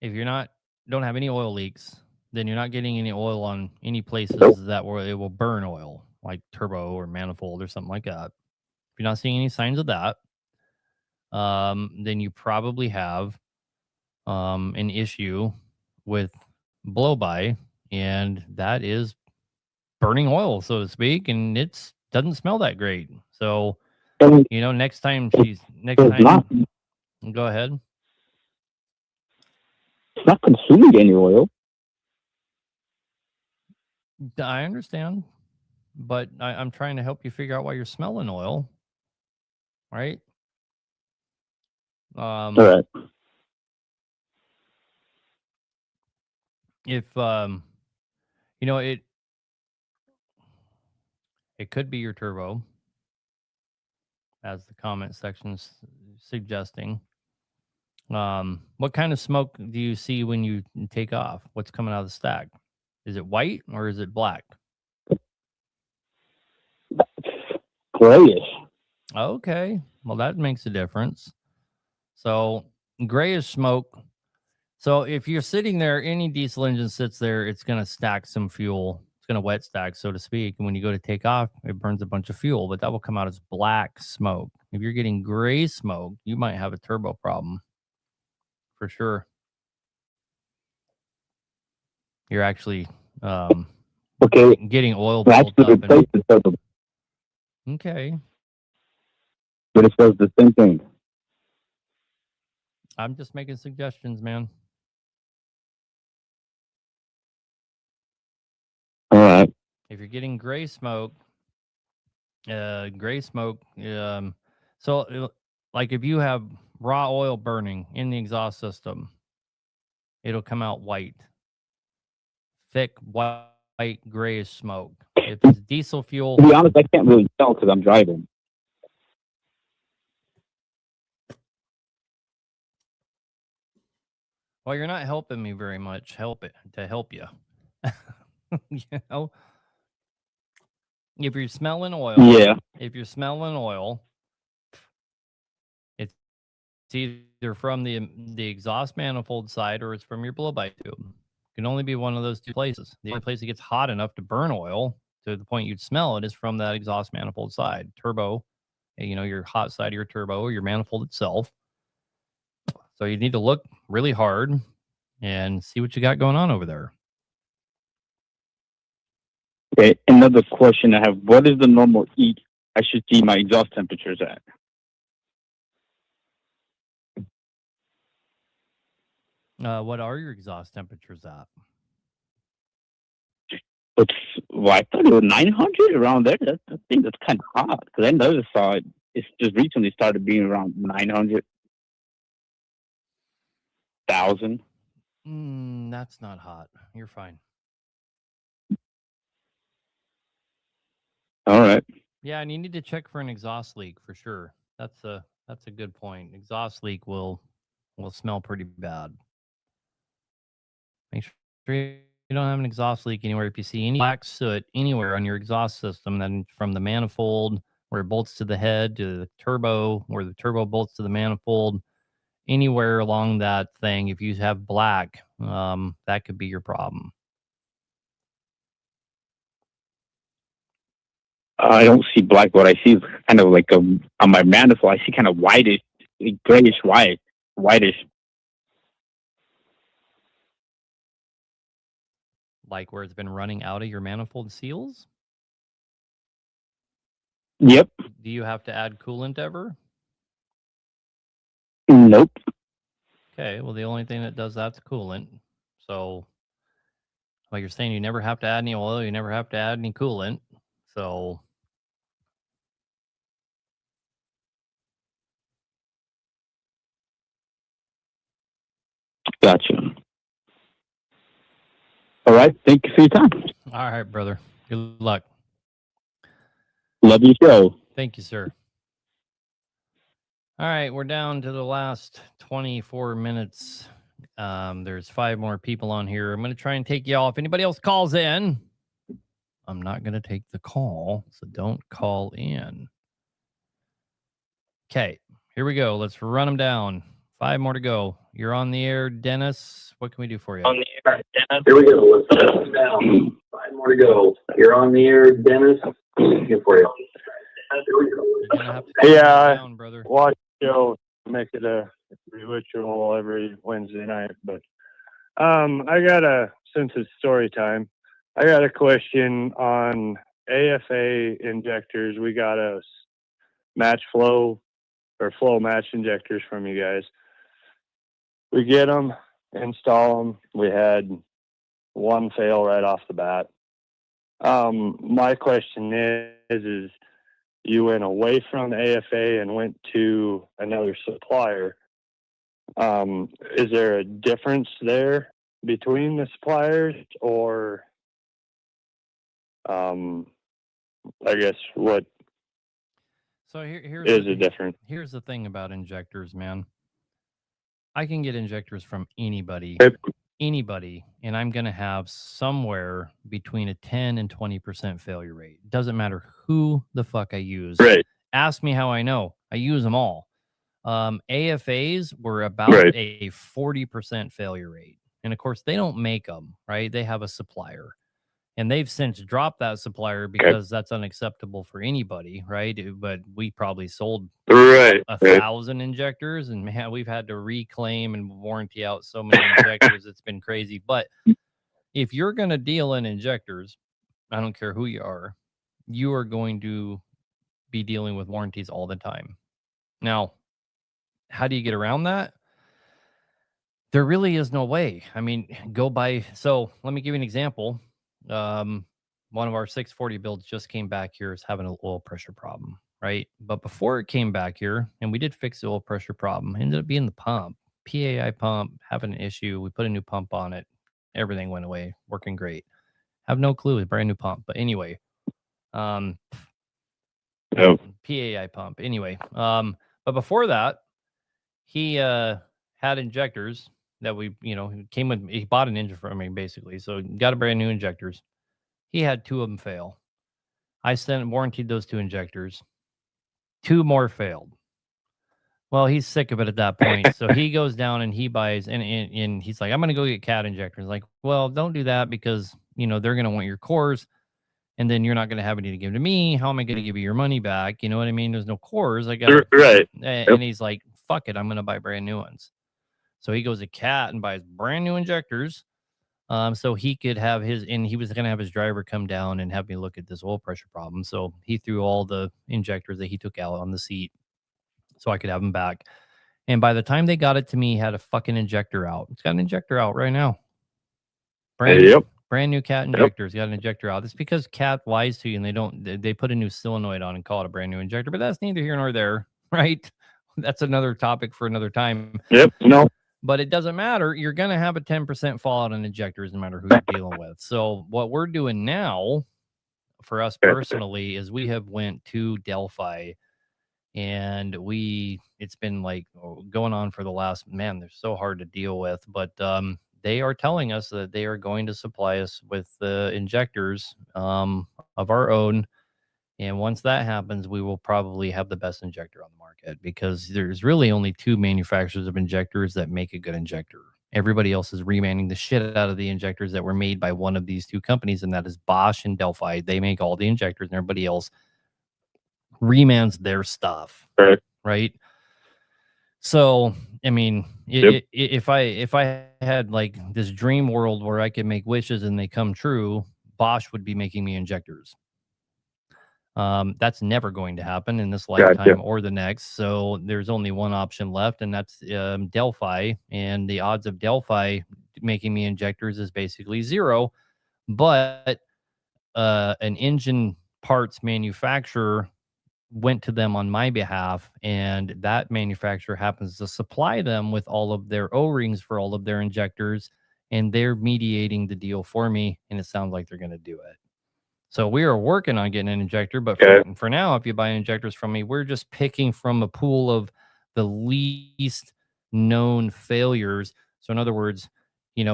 if you're don't have any oil leaks, then you're not getting any oil on any places that where it will burn oil, like turbo or manifold or something like that. If you're not seeing any signs of that, then you probably have an issue with blow by, and that is burning oil, so to speak, and it doesn't smell that great. So, next time, go ahead. It's not consuming any oil. I understand, but I'm trying to help you figure out why you're smelling oil, right? All right. If it could be your turbo, as the comment section's suggesting. What kind of smoke do you see when you take off? What's coming out of the stack? Is it white or is it black? Grayish. Okay. Well, that makes a difference. So grayish smoke. So if you're sitting there, any diesel engine sits there, it's going to stack some fuel. It's going to wet stack, so to speak. And when you go to take off, it burns a bunch of fuel, but that will come out as black smoke. If you're getting gray smoke, you might have a turbo problem. For sure. You're actually getting oil built up. Okay. But it says the same thing. I'm just making suggestions, man. All right. If you're getting gray smoke, so like if you have raw oil burning in the exhaust system, it'll come out white, thick, white, grayish smoke. If it's diesel fuel, to be honest, I can't really tell because I'm driving. Well, you're not helping me very much. Help you. If you're smelling oil, If you're smelling oil, it's either from the exhaust manifold side or it's from your blow-by tube. It can only be one of those two places. The only place it gets hot enough to burn oil to the point you'd smell it is from that exhaust manifold side. Turbo, your hot side of your turbo or your manifold itself. So you need to look really hard and see what you got going on over there. Okay, another question I have. What is the normal heat I should see my exhaust temperatures at? What are your exhaust temperatures at? I thought it was 900 around there. I think that's kind of hot because I noticed it's just recently started being around 900,000. That's not hot. You're fine. All right. Yeah, and you need to check for an exhaust leak for sure. That's a good point. Exhaust leak will smell pretty bad. Make sure you don't have an exhaust leak anywhere. If you see any black soot anywhere on your exhaust system, then from the manifold where it bolts to the head to the turbo, where the turbo bolts to the manifold, anywhere along that thing, if you have black, that could be your problem. I don't see black. What I see is kind of like on my manifold, I see kind of whitish, grayish whitish. Like where it's been running out of your manifold seals? Yep. Do you have to add coolant ever? Nope. Okay, well, the only thing that does that's coolant. So, like you're saying, you never have to add any oil, you never have to add any coolant. So, Gotcha. All right. Thank you for your time. all right, brother. Good luck. Love your show. Thank you, sir. All right, we're down to the last 24 minutes. There's 5 more people on here. I'm going to try and take you off. Anybody else calls in, I'm not going to take the call, so don't call in. Okay, here we go. Let's run them down. 5 more to go. You're on the air, Dennis. What can we do for you? On the air, Dennis. Here we go. Let's put them down. 5 more to go. You're on the air, Dennis. Here for you. Yeah, down, brother. Watch the show, make it a ritual every Wednesday night. But since it's story time, I got a question on AFA injectors. We got a match flow or flow match injectors from you guys. We get them, install them. We had one fail right off the bat. My question is you went away from the AFA and went to another supplier. Is there a difference there between the suppliers, or I guess what So here's is the difference? Here's the thing about injectors, man. I can get injectors from anybody, and I'm going to have somewhere between a 10 and 20% failure rate. Doesn't matter who the fuck I use. Right. Ask me how I know. I use them all. AFAs were about Right. a 40% failure rate. And of course, they don't make them, right? They have a supplier. And they've since dropped that supplier because that's unacceptable for anybody, right? But we probably sold Right. 1,000 injectors, and man, we've had to reclaim and warranty out so many injectors. It's been crazy. But if you're going to deal in injectors, I don't care who you are going to be dealing with warranties all the time. Now, how do you get around that? There really is no way. I mean, so let me give you an example. One of our 640 builds just came back here is having an oil pressure problem, right? But before it came back here, and we did fix the oil pressure problem, ended up being the pump, PAI pump, having an issue. We put a new pump on it. Everything went away, working great. Have no clue, it's a brand new pump. But anyway, PAI pump. Anyway, but before that, he had injectors that came with. He bought an engine from me basically, so got a brand new injectors. He had 2 of them fail. I warranted those 2 injectors. 2 more failed. Well, he's sick of it at that point, so he goes down and he buys, and he's like, "I'm going to go get CAT injectors." Like, well, don't do that because they're going to want your cores, and then you're not going to have any to give to me. How am I going to give you your money back? You know what I mean? There's no cores. I got right. And he's like, "Fuck it, I'm going to buy brand new ones." So he goes to CAT and buys brand new injectors. So he could have he was going to have his driver come down and have me look at this oil pressure problem. So he threw all the injectors that he took out on the seat so I could have them back. And by the time they got it to me, he had a fucking injector out. It's got an injector out right now. Brand new CAT injector. It's got an injector out. It's because CAT lies to you and they put a new solenoid on and call it a brand new injector, but that's neither here nor there, right? That's another topic for another time. No. But it doesn't matter. You're going to have a 10% fallout on injectors no matter who you're dealing with. So what we're doing now for us personally is we have went to Delphi, and it's been like going on for the last, man, they're so hard to deal with, but they are telling us that they are going to supply us with the injectors of our own. And once that happens, we will probably have the best injector on the market, because there's really only 2 manufacturers of injectors that make a good injector. Everybody else is remanning the shit out of the injectors that were made by one of these 2 companies, and that is Bosch and Delphi. They make all the injectors, and everybody else remans their stuff. Right. So, I mean, if I had like this dream world where I could make wishes and they come true, Bosch would be making me injectors. That's never going to happen in this lifetime or the next. So there's only one option left, and that's Delphi. And the odds of Delphi making me injectors is basically 0. But an engine parts manufacturer went to them on my behalf, and that manufacturer happens to supply them with all of their O-rings for all of their injectors, and they're mediating the deal for me, and it sounds like they're going to do it. So we are working on getting an injector, but for now, if you buy injectors from me, we're just picking from a pool of the least known failures. So in other words, we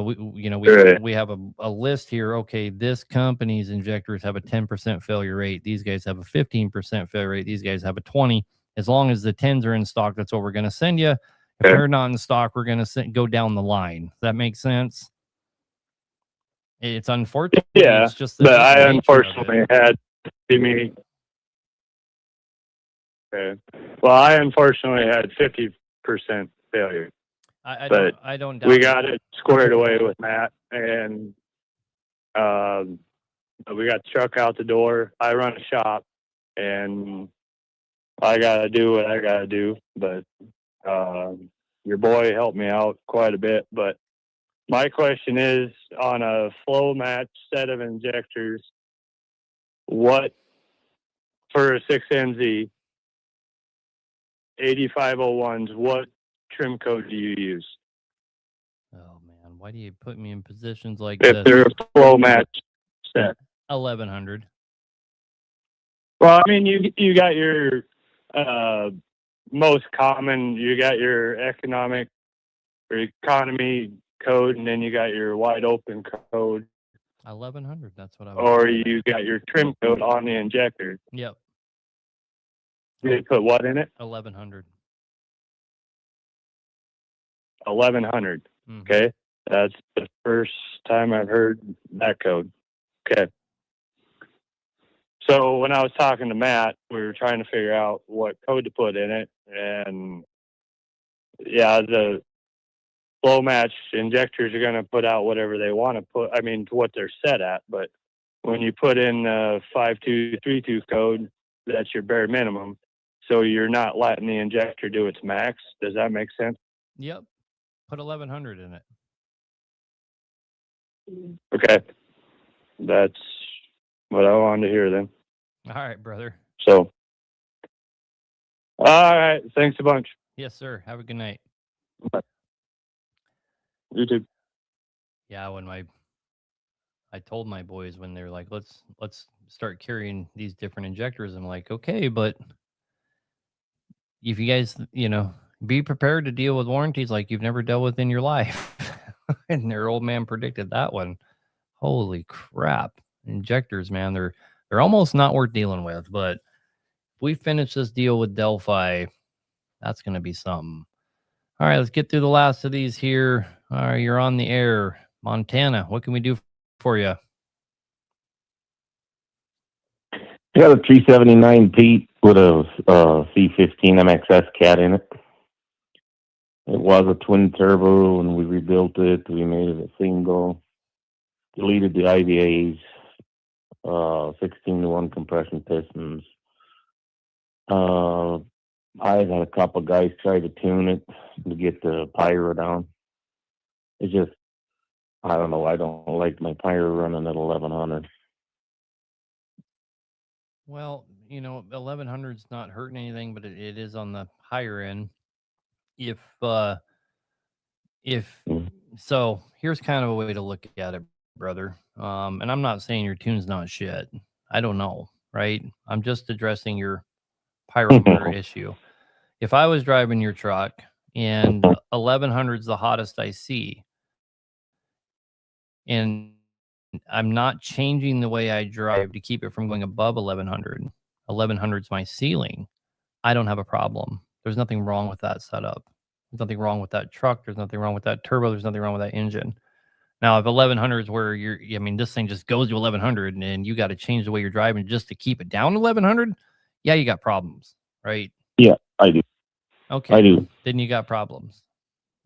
have a list here. Okay, this company's injectors have a 10% failure rate. These guys have a 15% failure rate. These guys have a 20. As long as the 10s are in stock, that's what we're going to send you. If they're not in stock, we're going to go down the line. Does that make sense? It's unfortunate. Yeah, it's just but I unfortunately had me. Okay. Well, I unfortunately had 50% failure. I don't doubt we got it squared away with Matt, and we got the truck out the door. I run a shop, and I gotta do what I gotta do. But your boy helped me out quite a bit. But my question is, on a flow match set of injectors, what for a 6NZ 8501s, what trim code do you use? Oh man, why do you put me in positions like if this? they're a flow match set? 1100. Well, I mean, you got your most common, you got your economic or economy code, and then you got your wide open code. 1100. That's what I. Or you got your trim code on the injector. Yep. They put what in it? 1100. 1100. Okay, that's the first time I've heard that code. Okay. So when I was talking to Matt, we were trying to figure out what code to put in it, and yeah, the flow match injectors are going to put out whatever they want to put. I mean, what they're set at. But when you put in 5232 code, that's your bare minimum. So you're not letting the injector do its max. Does that make sense? Yep. Put 1100 in it. Okay. That's what I wanted to hear then. All right, brother. So, all right. Thanks a bunch. Yes, sir. Have a good night. Bye. You too. Yeah, I told my boys when they're like, let's start carrying these different injectors. I'm like, okay, but if you guys, be prepared to deal with warranties like you've never dealt with in your life. And their old man predicted that one. Holy crap. Injectors, man, they're almost not worth dealing with. But if we finish this deal with Delphi, that's going to be something. All right, let's get through the last of these here. All right, you're on the air. Montana, what can we do for you? I got a 379 Pete with a C15 MXS cat in it. It was a twin turbo, and we rebuilt it. We made it a single. Deleted the IVAs. 16-to-1 compression pistons. I've had a couple guys try to tune it to get the pyro down. It's just, I don't know. I don't like my pyro running at 1100. Well, 1100 is not hurting anything, but it is on the higher end. So here's kind of a way to look at it, brother. And I'm not saying your tune's not shit. I don't know, right? I'm just addressing your pyro motor issue. If I was driving your truck and 1100 is the hottest I see, and I'm not changing the way I drive to keep it from going above 1100, 1100 is my ceiling, I don't have a problem. There's nothing wrong with that setup. There's nothing wrong with that truck. There's nothing wrong with that turbo. There's nothing wrong with that engine. Now, if 1100 is where this thing just goes to 1100 and you got to change the way you're driving just to keep it down to 1100, yeah, you got problems, right? Yeah, I do. Okay. I do. Then you got problems.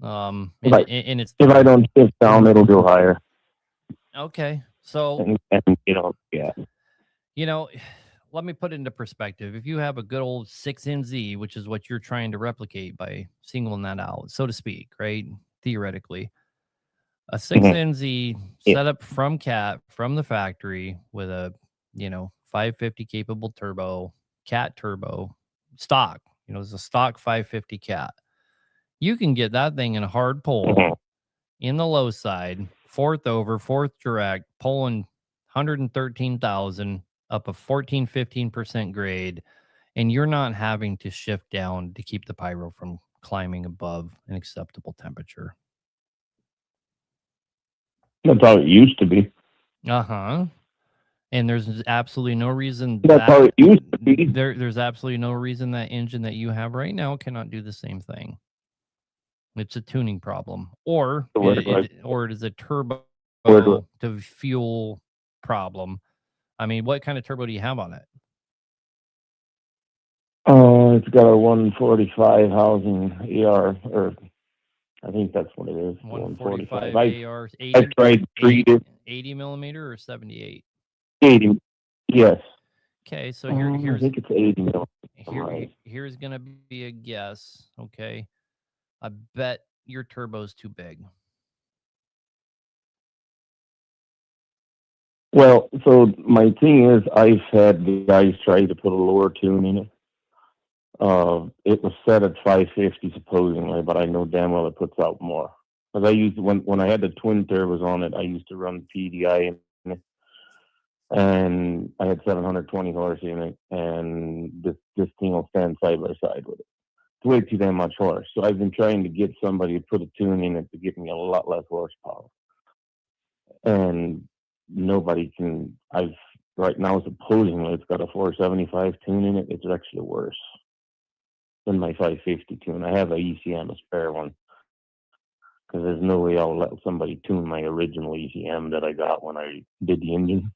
If If I don't shift down, it'll go higher. Okay. So, And yeah. Let me put it into perspective. If you have a good old 6NZ, which is what you're trying to replicate by singling that out, so to speak, right? Theoretically, a 6NZ set up from Cat, from the factory with a, 550 capable turbo, Cat turbo, stock, it's a stock 550 Cat. You can get that thing in a hard pull in the low side, fourth over, fourth direct, pulling 113,000 up a 14-15% grade, and you're not having to shift down to keep the pyro from climbing above an acceptable temperature. That's how it used to be. And there's absolutely no reason That's how it used to be. There's absolutely no reason that engine that you have right now cannot do the same thing. It's a tuning problem, or it is a turbo to fuel problem. I mean, what kind of turbo do you have on it? It's got a 145 housing AR, or I think that's what it is. 145 AR. I tried 80 millimeter or 78? 80. Yes. Okay, so I think it's 80 millimeter. Here's gonna be a guess. Okay, I bet your turbo's too big. Well, so my thing is, I've had the guys try to put a lower tune in it. It was set at 550 supposedly, but I know damn well it puts out more. Because I used when I had the twin turbos on it, I used to run PDI in it, and I had 720 horse in it, and this thing will stand side by side with it. It's way too damn much horse. So I've been trying to get somebody to put a tune in it to give me a lot less horsepower, and nobody can. Right now supposedly it's got a 475 tune in it. It's actually worse than my 550 tune. I have a ECM, a spare one, because there's no way I'll let somebody tune my original ECM that I got when I did the engine.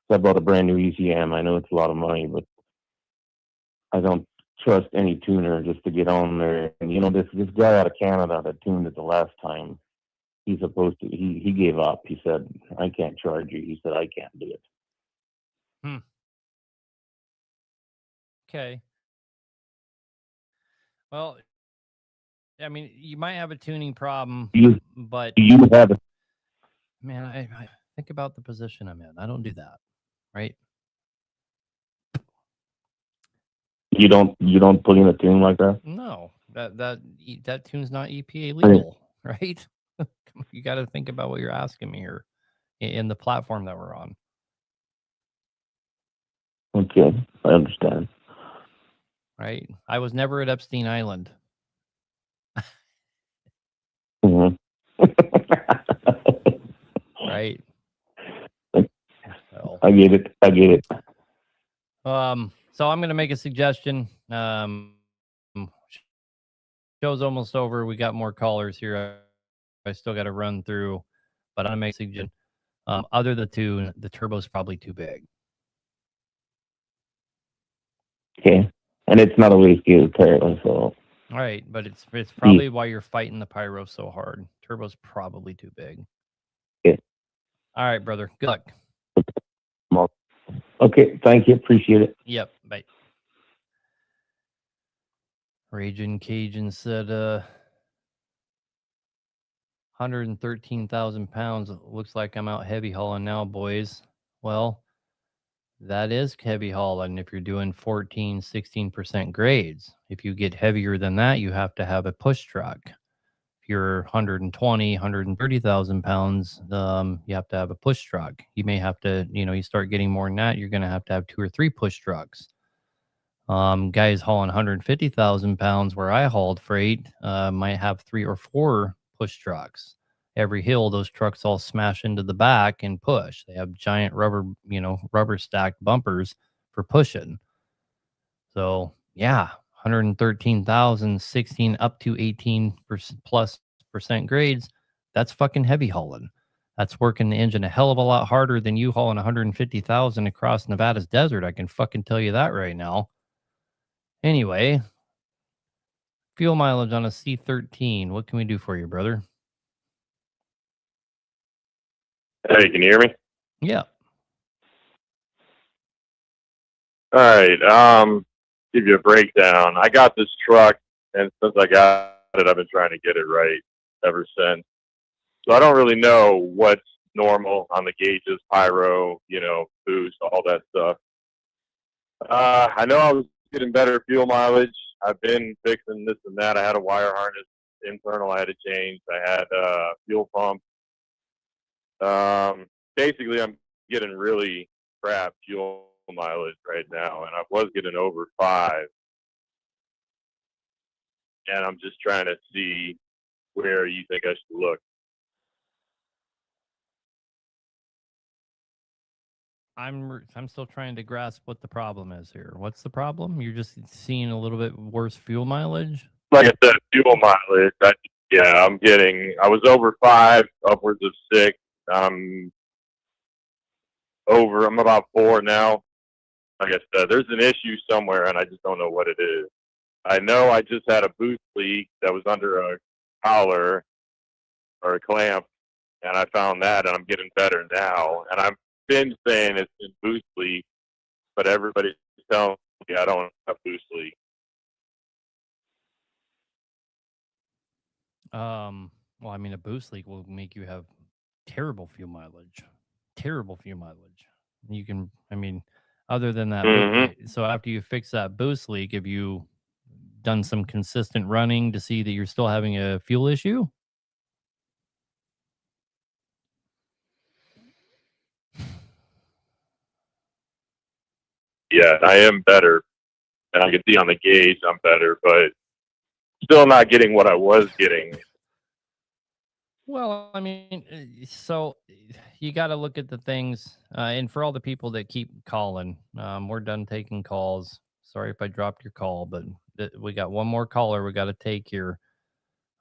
So I bought a brand new ECM. I know it's a lot of money, but I don't trust any tuner just to get on there. And this guy out of Canada that tuned it the last time, he gave up. He said, I can't charge you. He said, I can't do it. Okay. Well, I mean, you might have a tuning problem, but you have it. Man, I think about the position I'm in. I don't do that, right? You don't put in a tune like that? No, that tune's not EPA legal, right? You got to think about what you're asking me here in the platform that we're on. Okay, I understand. Right? I was never at Epstein Island. Right? So. I get it. So I'm going to make a suggestion. Show's almost over. We got more callers here. I still got to run through, but I'm going to make a suggestion. Other than two, the turbo's probably too big. Okay. And it's not a waste gear apparently, so. All right, but it's probably why you're fighting the pyro so hard. Turbo's probably too big. Yeah. All right, brother. Good luck. Okay, thank you. Appreciate it. Yep. Bye. Raging Cajun said 113,000 pounds. Looks like I'm out heavy hauling now, boys. Well, that is heavy hauling if you're doing 14, 16% grades. If you get heavier than that, you have to have a push truck. If you're 120, 130,000 pounds, you have to have a push truck. You may have to, you start getting more than that, you're going to have 2 or 3 push trucks. Guys hauling 150,000 pounds where I hauled freight might have 3 or 4 push trucks. Every hill, those trucks all smash into the back and push. They have giant rubber stacked bumpers for pushing. So yeah, 113,000, 16 up to 18% grades. That's fucking heavy hauling. That's working the engine a hell of a lot harder than you hauling 150,000 across Nevada's desert. I can fucking tell you that right now. Anyway, fuel mileage on a C13. What can we do for you, brother? Hey, can you hear me? Yeah. All right. Give you a breakdown. I got this truck, and since I got it, I've been trying to get it right ever since. So I don't really know what's normal on the gauges, pyro, boost, all that stuff. I know I was getting better fuel mileage. I've been fixing this and that. I had a wire harness internal I had to change. I had a fuel pump. Basically, I'm getting really crap fuel mileage right now, and I was getting over 5. And I'm just trying to see where you think I should look. I'm still trying to grasp what the problem is here. What's the problem? You're just seeing a little bit worse fuel mileage? Like I said, fuel mileage. I was over 5, upwards of 6. I'm about 4 now. Like I said, there's an issue somewhere, and I just don't know what it is. I know I just had a boost leak that was under a collar or a clamp, and I found that, and I'm getting better now. And I've been saying it's a boost leak, but everybody's telling me I don't have boost leak. Well, I mean, a boost leak will make you have terrible fuel mileage. Terrible fuel mileage. You can, other than that, so after you fix that boost leak, have you done some consistent running to see that you're still having a fuel issue? Yeah, I am better, and I can see on the gauge I'm better, but still not getting what I was getting. Well, so you got to look at the things, and for all the people that keep calling, we're done taking calls. Sorry if I dropped your call, but we got one more caller we got to take here,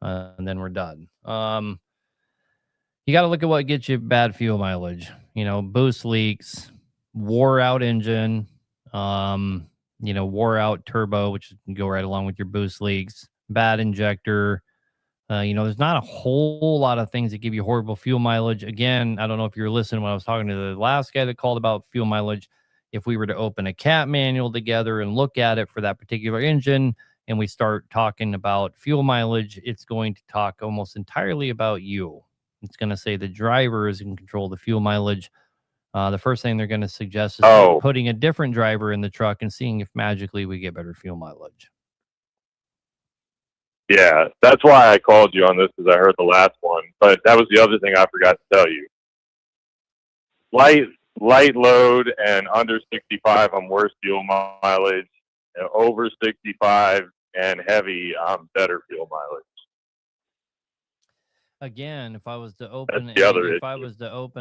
and then we're done. You got to look at what gets you bad fuel mileage. Boost leaks, wore out engine, wore out turbo, which can go right along with your boost leaks, bad injector. There's not a whole lot of things that give you horrible fuel mileage. Again, I don't know if you're listening when I was talking to the last guy that called about fuel mileage. If we were to open a CAT manual together and look at it for that particular engine, and we start talking about fuel mileage, it's going to talk almost entirely about you. It's going to say the driver is in control of the fuel mileage. The first thing they're going to suggest is putting a different driver in the truck and seeing if magically we get better fuel mileage. Yeah, that's why I called you on this, because I heard the last one. But that was the other thing I forgot to tell you. Light load and under 65, I'm worse fuel mileage. And over 65 and heavy, I'm better fuel mileage. Again, if I was to open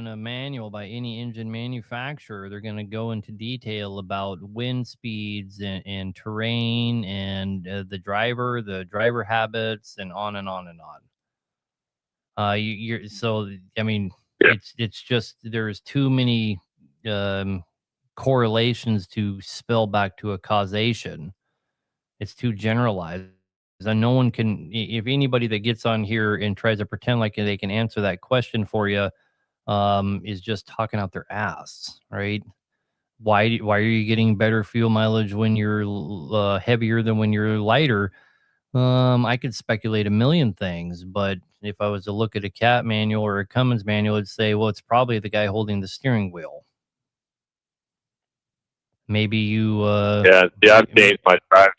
a manual by any engine manufacturer, they're going to go into detail about wind speeds and terrain and the driver habits, and on and on and on. It's just there's too many correlations to spell back to a causation. It's too generalized. And no one can, if anybody that gets on here and tries to pretend like they can answer that question for you, is just talking out their ass, right? Why are you getting better fuel mileage when you're heavier than when you're lighter? I could speculate a million things, but if I was to look at a CAT manual or a Cummins manual, it'd say, well, it's probably the guy holding the steering wheel. Maybe you. I've changed my driving.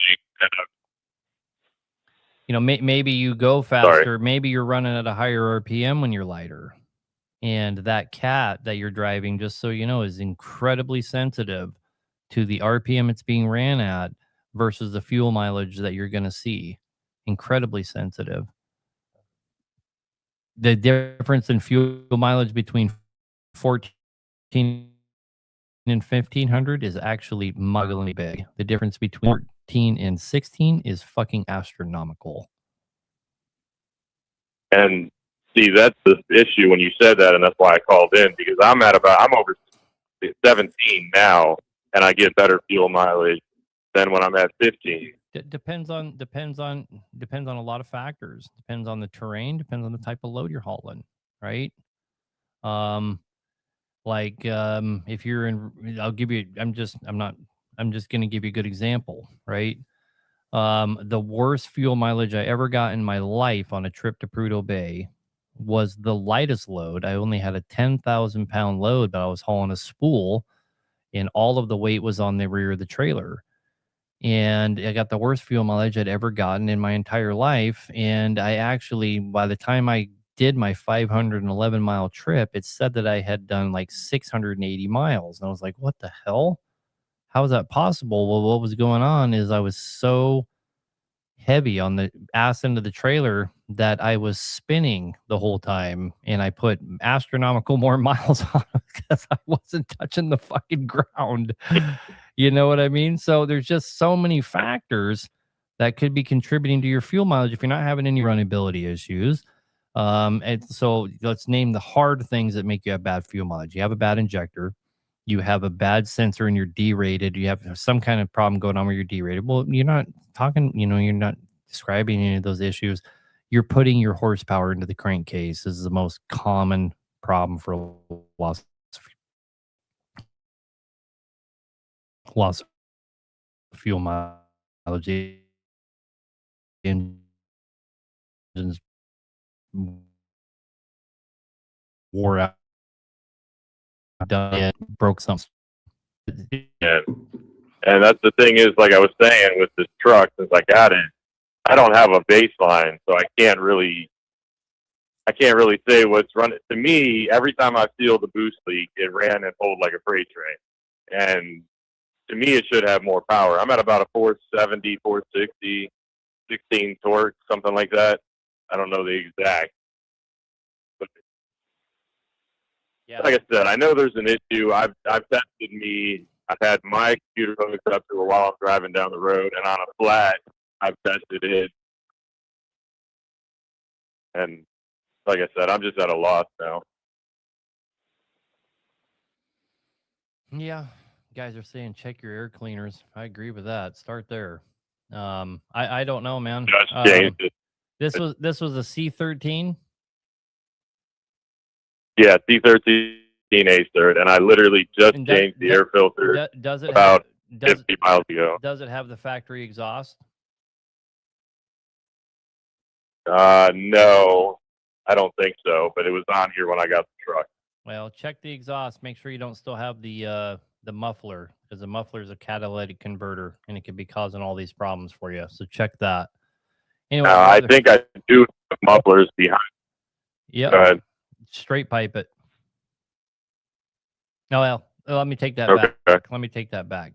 Maybe you go faster. Sorry. Maybe you're running at a higher RPM when you're lighter. And that CAT that you're driving, just so you know, is incredibly sensitive to the RPM it's being ran at versus the fuel mileage that you're going to see. Incredibly sensitive. The difference in fuel mileage between 14 and 1500 is actually mugglingly big. The difference between 14 and 16 is fucking astronomical. And see, that's the issue when you said that, and that's why I called in, because I'm over 17 now, and I get better fuel mileage than when I'm at 15. Depends on a lot of factors. Depends on the terrain, depends on the type of load you're hauling, right? If you're in, I'm just going to give you a good example, right? The worst fuel mileage I ever got in my life on a trip to Prudhoe Bay was the lightest load. I only had a 10,000 pound load, but I was hauling a spool, and all of the weight was on the rear of the trailer. And I got the worst fuel mileage I'd ever gotten in my entire life. And I actually, by the time I did my 511 mile trip, it said that I had done like 680 miles. And I was like, what the hell? How is that possible? Well, what was going on is I was so heavy on the ass end of the trailer that I was spinning the whole time, and I put astronomical more miles on it because I wasn't touching the fucking ground. You know what I mean? So there's just so many factors that could be contributing to your fuel mileage if you're not having any runnability issues. And so let's name the hard things that make you have bad fuel mileage. You have a bad injector, you have a bad sensor and you're derated, you have some kind of problem going on where you're derated. Well, you're not talking, you're not describing any of those issues. You're putting your horsepower into the crankcase. This is the most common problem for loss of fuel mileage. Engines wore out, done it, broke something. Yeah. And that's the thing is, like I was saying, with this truck, since I got it, I don't have a baseline, so I can't really say what's running. To me, every time I feel the boost leak, it ran and pulled like a freight train. And to me, it should have more power. I'm at about a 470, 460, 16 torque, something like that. I don't know the exact. But yeah, like I said, I know there's an issue. I've tested me. I've had my computer hooked up to it while I'm driving down the road, and on a flat, I've tested it. And like I said, I'm just at a loss now. Yeah, guys are saying check your air cleaners. I agree with that. Start there. I don't know, man. Just changed it. This was a C13. Yeah, C13 A-Cert, and I literally just changed the air filter about 50 miles ago. Does it have the factory exhaust? No, I don't think so, but it was on here when I got the truck. Well, check the exhaust. Make sure you don't still have the muffler, because the muffler is a catalytic converter, and it could be causing all these problems for you. So check that. Anyway, I think I do have mufflers behind. Yeah. Straight pipe it. No, well, let me take that back. Let me take that back.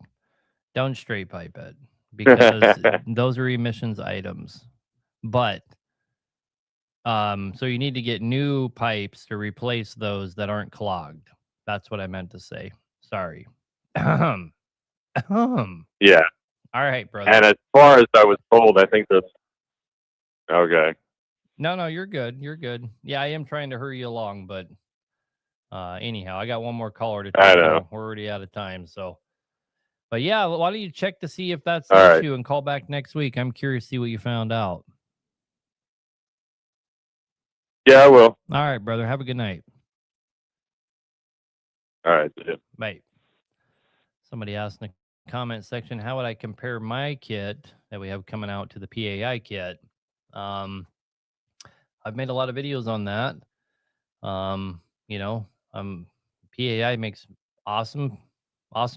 Don't straight pipe it, because those are emissions items. But so you need to get new pipes to replace those that aren't clogged. That's what I meant to say. Sorry. Yeah. All right, brother. And as far as I was told, I think that's okay. No, you're good. You're good. Yeah, I am trying to hurry you along, but anyhow, I got one more caller to take. I know. We're already out of time, so. But yeah, why don't you check to see if that's the issue and call back next week? I'm curious to see what you found out. Yeah, I will. All right, brother. Have a good night. All right. Bye. Somebody asked in the comment section, how would I compare my kit that we have coming out to the PAI kit? I've made a lot of videos on that. PAI makes awesome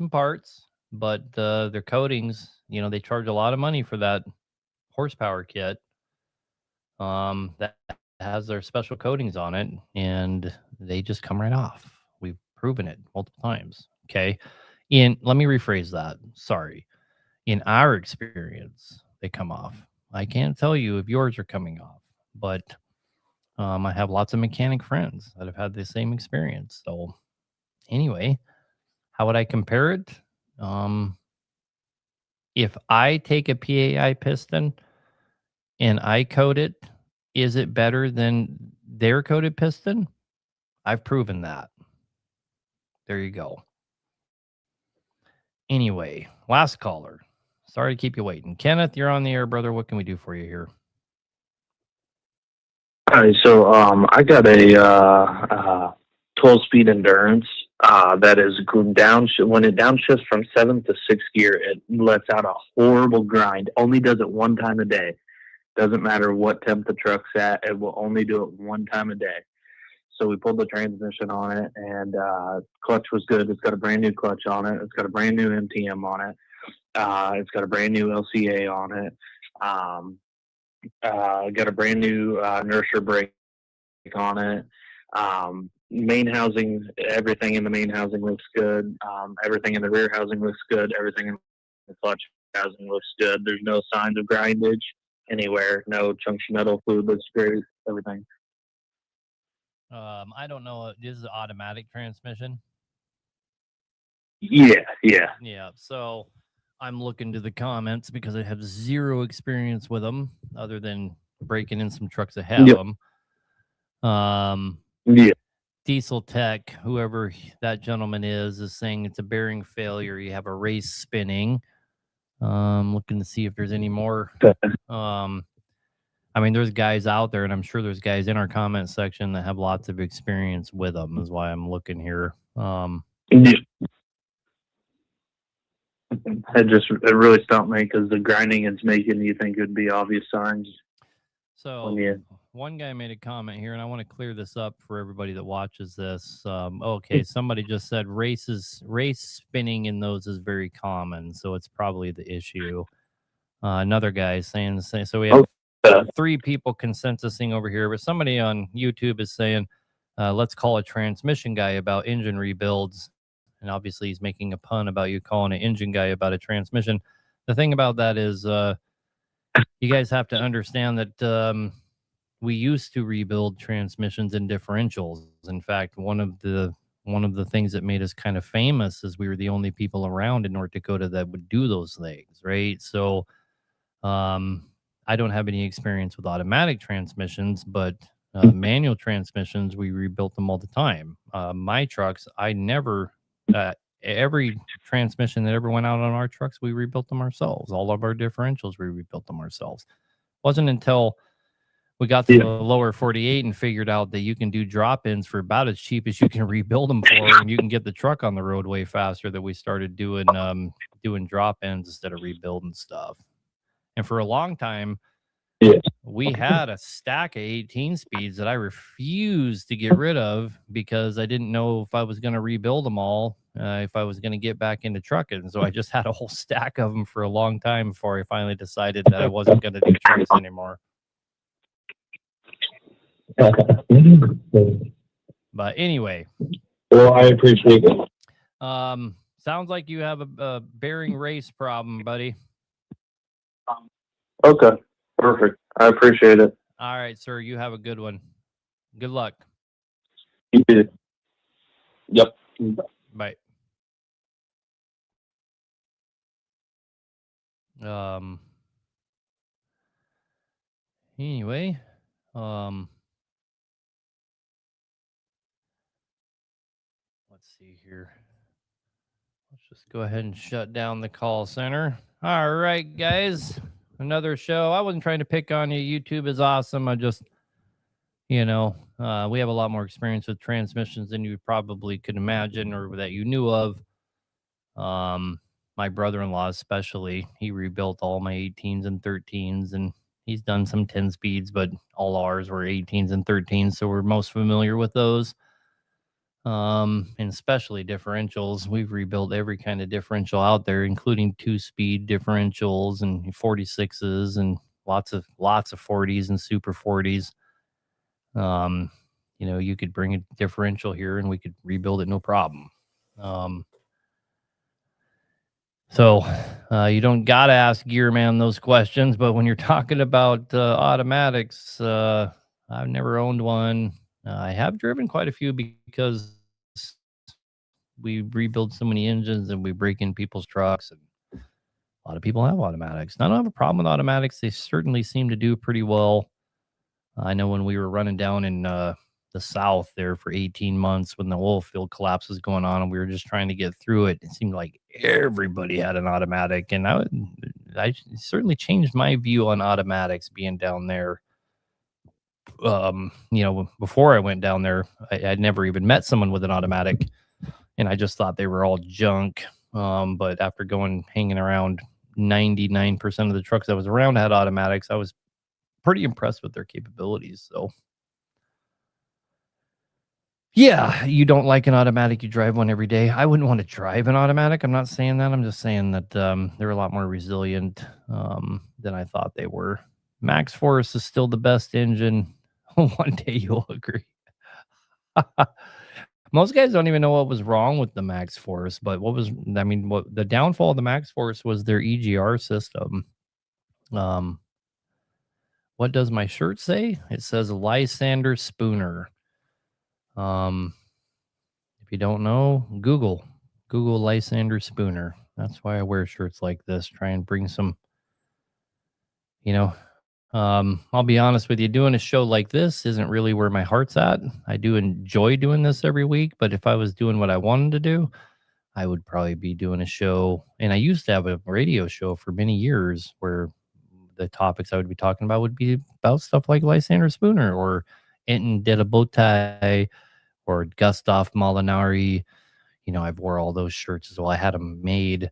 parts, but their coatings, they charge a lot of money for that horsepower kit. That has their special coatings on it, and they just come right off. We've proven it multiple times. Okay. Let me rephrase that. Sorry. In our experience, they come off. I can't tell you if yours are coming off, but I have lots of mechanic friends that have had the same experience. So anyway, How would I compare it? If I take a PAI piston and I coat it, is it better than their coated piston? I've proven that. There you go. Anyway, last caller. Sorry to keep you waiting. Kenneth, you're on the air, brother. What can we do for you here? Hi, so I got a 12-speed endurance that is down when it downshifts from 7th to 6th gear. It lets out a horrible grind. Only does it one time a day. Doesn't matter what temp the truck's at. It will only do it one time a day. So we pulled the transmission on it, and clutch was good. It's got a brand new clutch on it. It's got a brand new MTM on it. It's got a brand new LCA on it. Got a brand new inertia brake on it. Main housing, everything in the main housing looks good. Everything in the rear housing looks good. Everything in the clutch housing looks good. There's no signs of grindage anywhere. No chunks of metal. Fluid looks great. Everything. I don't know. This is an automatic transmission. Yeah. Yeah. So I'm looking to the comments because I have zero experience with them other than breaking in some trucks that have them. Yeah. Diesel Tech, whoever that gentleman is saying it's a bearing failure. You have a race spinning. Looking to see if there's any more. I mean, there's guys out there, and I'm sure there's guys in our comment section that have lots of experience with them. Is why I'm looking here. It really stumped me because the grinding it's making, you think it would be obvious signs. So one guy made a comment here, and I want to clear this up for everybody that watches this. Okay, somebody just said race spinning in those is very common, so it's probably the issue. Another guy is saying the same. So we have 3 people consensusing over here, but somebody on YouTube is saying, let's call a transmission guy about engine rebuilds. And obviously he's making a pun about you calling an engine guy about a transmission. The thing about that is you guys have to understand that we used to rebuild transmissions and differentials. In fact, one of the things that made us kind of famous is we were the only people around in North Dakota that would do those things, right? So I don't have any experience with automatic transmissions, but manual transmissions, we rebuilt them all the time. My trucks, I never, every transmission that ever went out on our trucks, we rebuilt them ourselves. All of our differentials, we rebuilt them ourselves. Wasn't until we got to the lower 48 and figured out that you can do drop-ins for about as cheap as you can rebuild them for, and you can get the truck on the road way faster, that we started doing drop-ins instead of rebuilding stuff. And for a long time, we had a stack of 18 speeds that I refused to get rid of because I didn't know if I was going to rebuild them all, if I was going to get back into trucking. So I just had a whole stack of them for a long time before I finally decided that I wasn't going to do trucks anymore. But anyway. Well, I appreciate it. Sounds like you have a bearing race problem, buddy. Okay, perfect. I appreciate it. All right, sir. You have a good one. Good luck. You too. Yep. Bye. Anyway, let's see here. Let's just go ahead and shut down the call center. All right, guys. Another show. I wasn't trying to pick on you. YouTube is awesome. I just, we have a lot more experience with transmissions than you probably could imagine or that you knew of. My brother-in-law especially, he rebuilt all my 18s and 13s, and he's done some 10 speeds, but all ours were 18s and 13s, so we're most familiar with those. And especially differentials. We've rebuilt every kind of differential out there, including 2-speed differentials and 46s and lots of 40s and super 40s. You could bring a differential here and we could rebuild it no problem. So you don't got to ask Gearman those questions, but when you're talking about automatics, I've never owned one. I have driven quite a few because we rebuild so many engines and we break in people's trucks, and a lot of people have automatics. I don't have a problem with automatics. They certainly seem to do pretty well. I know when we were running down in the South there for 18 months when the oil field collapse was going on and we were just trying to get through it, it seemed like everybody had an automatic. And I certainly changed my view on automatics being down there. Before I went down there, I'd never even met someone with an automatic, and I just thought they were all junk. But after hanging around, 99% of the trucks I was around had automatics. I was pretty impressed with their capabilities. So yeah, you don't like an automatic, you drive one every day. I wouldn't want to drive an automatic. I'm not saying that. I'm just saying that they're a lot more resilient than I thought they were. Max Force is still the best engine. One day you'll agree. Most guys don't even know what was wrong with the Max Force, but what the downfall of the Max Force was their EGR system. What does my shirt say? It says Lysander Spooner. If you don't know, Google Lysander Spooner. That's why I wear shirts like this. Try and bring some, I'll be honest with you, doing a show like this isn't really where my heart's at. I do enjoy doing this every week, but if I was doing what I wanted to do, I would probably be doing a show. And I used to have a radio show for many years where the topics I would be talking about would be about stuff like Lysander Spooner or Enton de la Botay or Gustav Molinari. I've wore all those shirts as well. I had them made.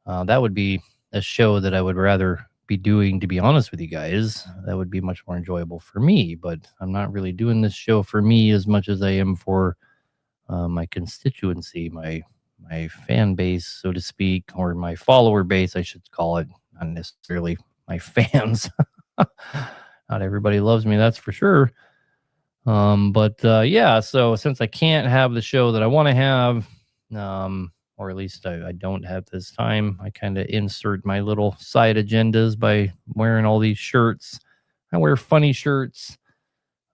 That would be a show that I would rather be doing, to be honest with you guys. That would be much more enjoyable for me, but I'm not really doing this show for me as much as I am for my constituency, my fan base, so to speak, or my follower base, I should call it, not necessarily my fans. Not everybody loves me, that's for sure. So since I can't have the show that I want to have, or at least I don't have this time, I kind of insert my little side agendas by wearing all these shirts. I wear funny shirts,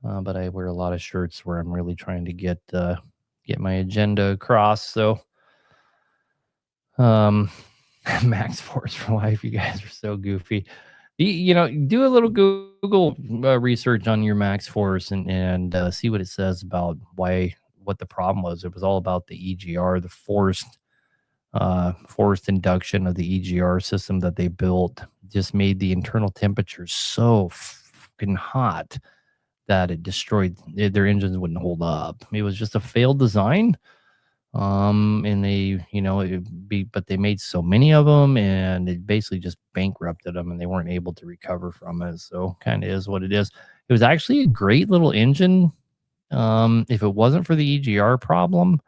but I wear a lot of shirts where I'm really trying to get my agenda across. So, Max Force for life. You guys are so goofy. Do a little Google research on your Max Force and see what it says about what the problem was. It was all about the EGR, the forced induction of the EGR system that they built. Just made the internal temperature so fucking hot that it destroyed their engines. Wouldn't hold up. It was just a failed design. And they, but they made so many of them and it basically just bankrupted them and they weren't able to recover from it. So kind of is what it is. It was actually a great little engine. If it wasn't for the EGR problem,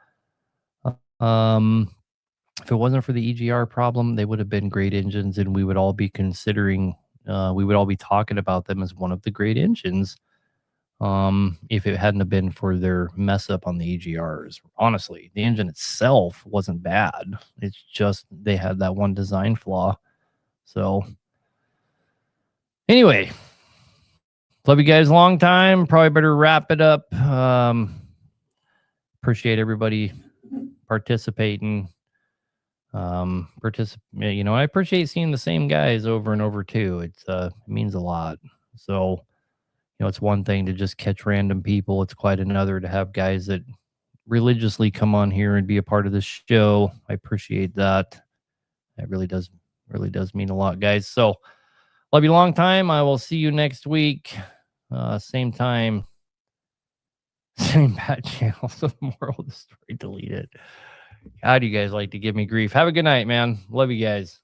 they would have been great engines and we would all be considering, we would all be talking about them as one of the great engines. If it hadn't have been for their mess up on the EGRs. Honestly, the engine itself wasn't bad. It's just they had that one design flaw. So anyway, love you guys a long time. Probably better wrap it up. Appreciate everybody participating. I appreciate seeing the same guys over and over too. It means a lot. So it's one thing to just catch random people. It's quite another to have guys that religiously come on here and be a part of this show. I appreciate that. That really does mean a lot, guys. So love you a long time. I will see you next week. Same time, same bad channel. So the moral of the story, delete it. How do you guys like to give me grief? Have a good night, man. Love you guys.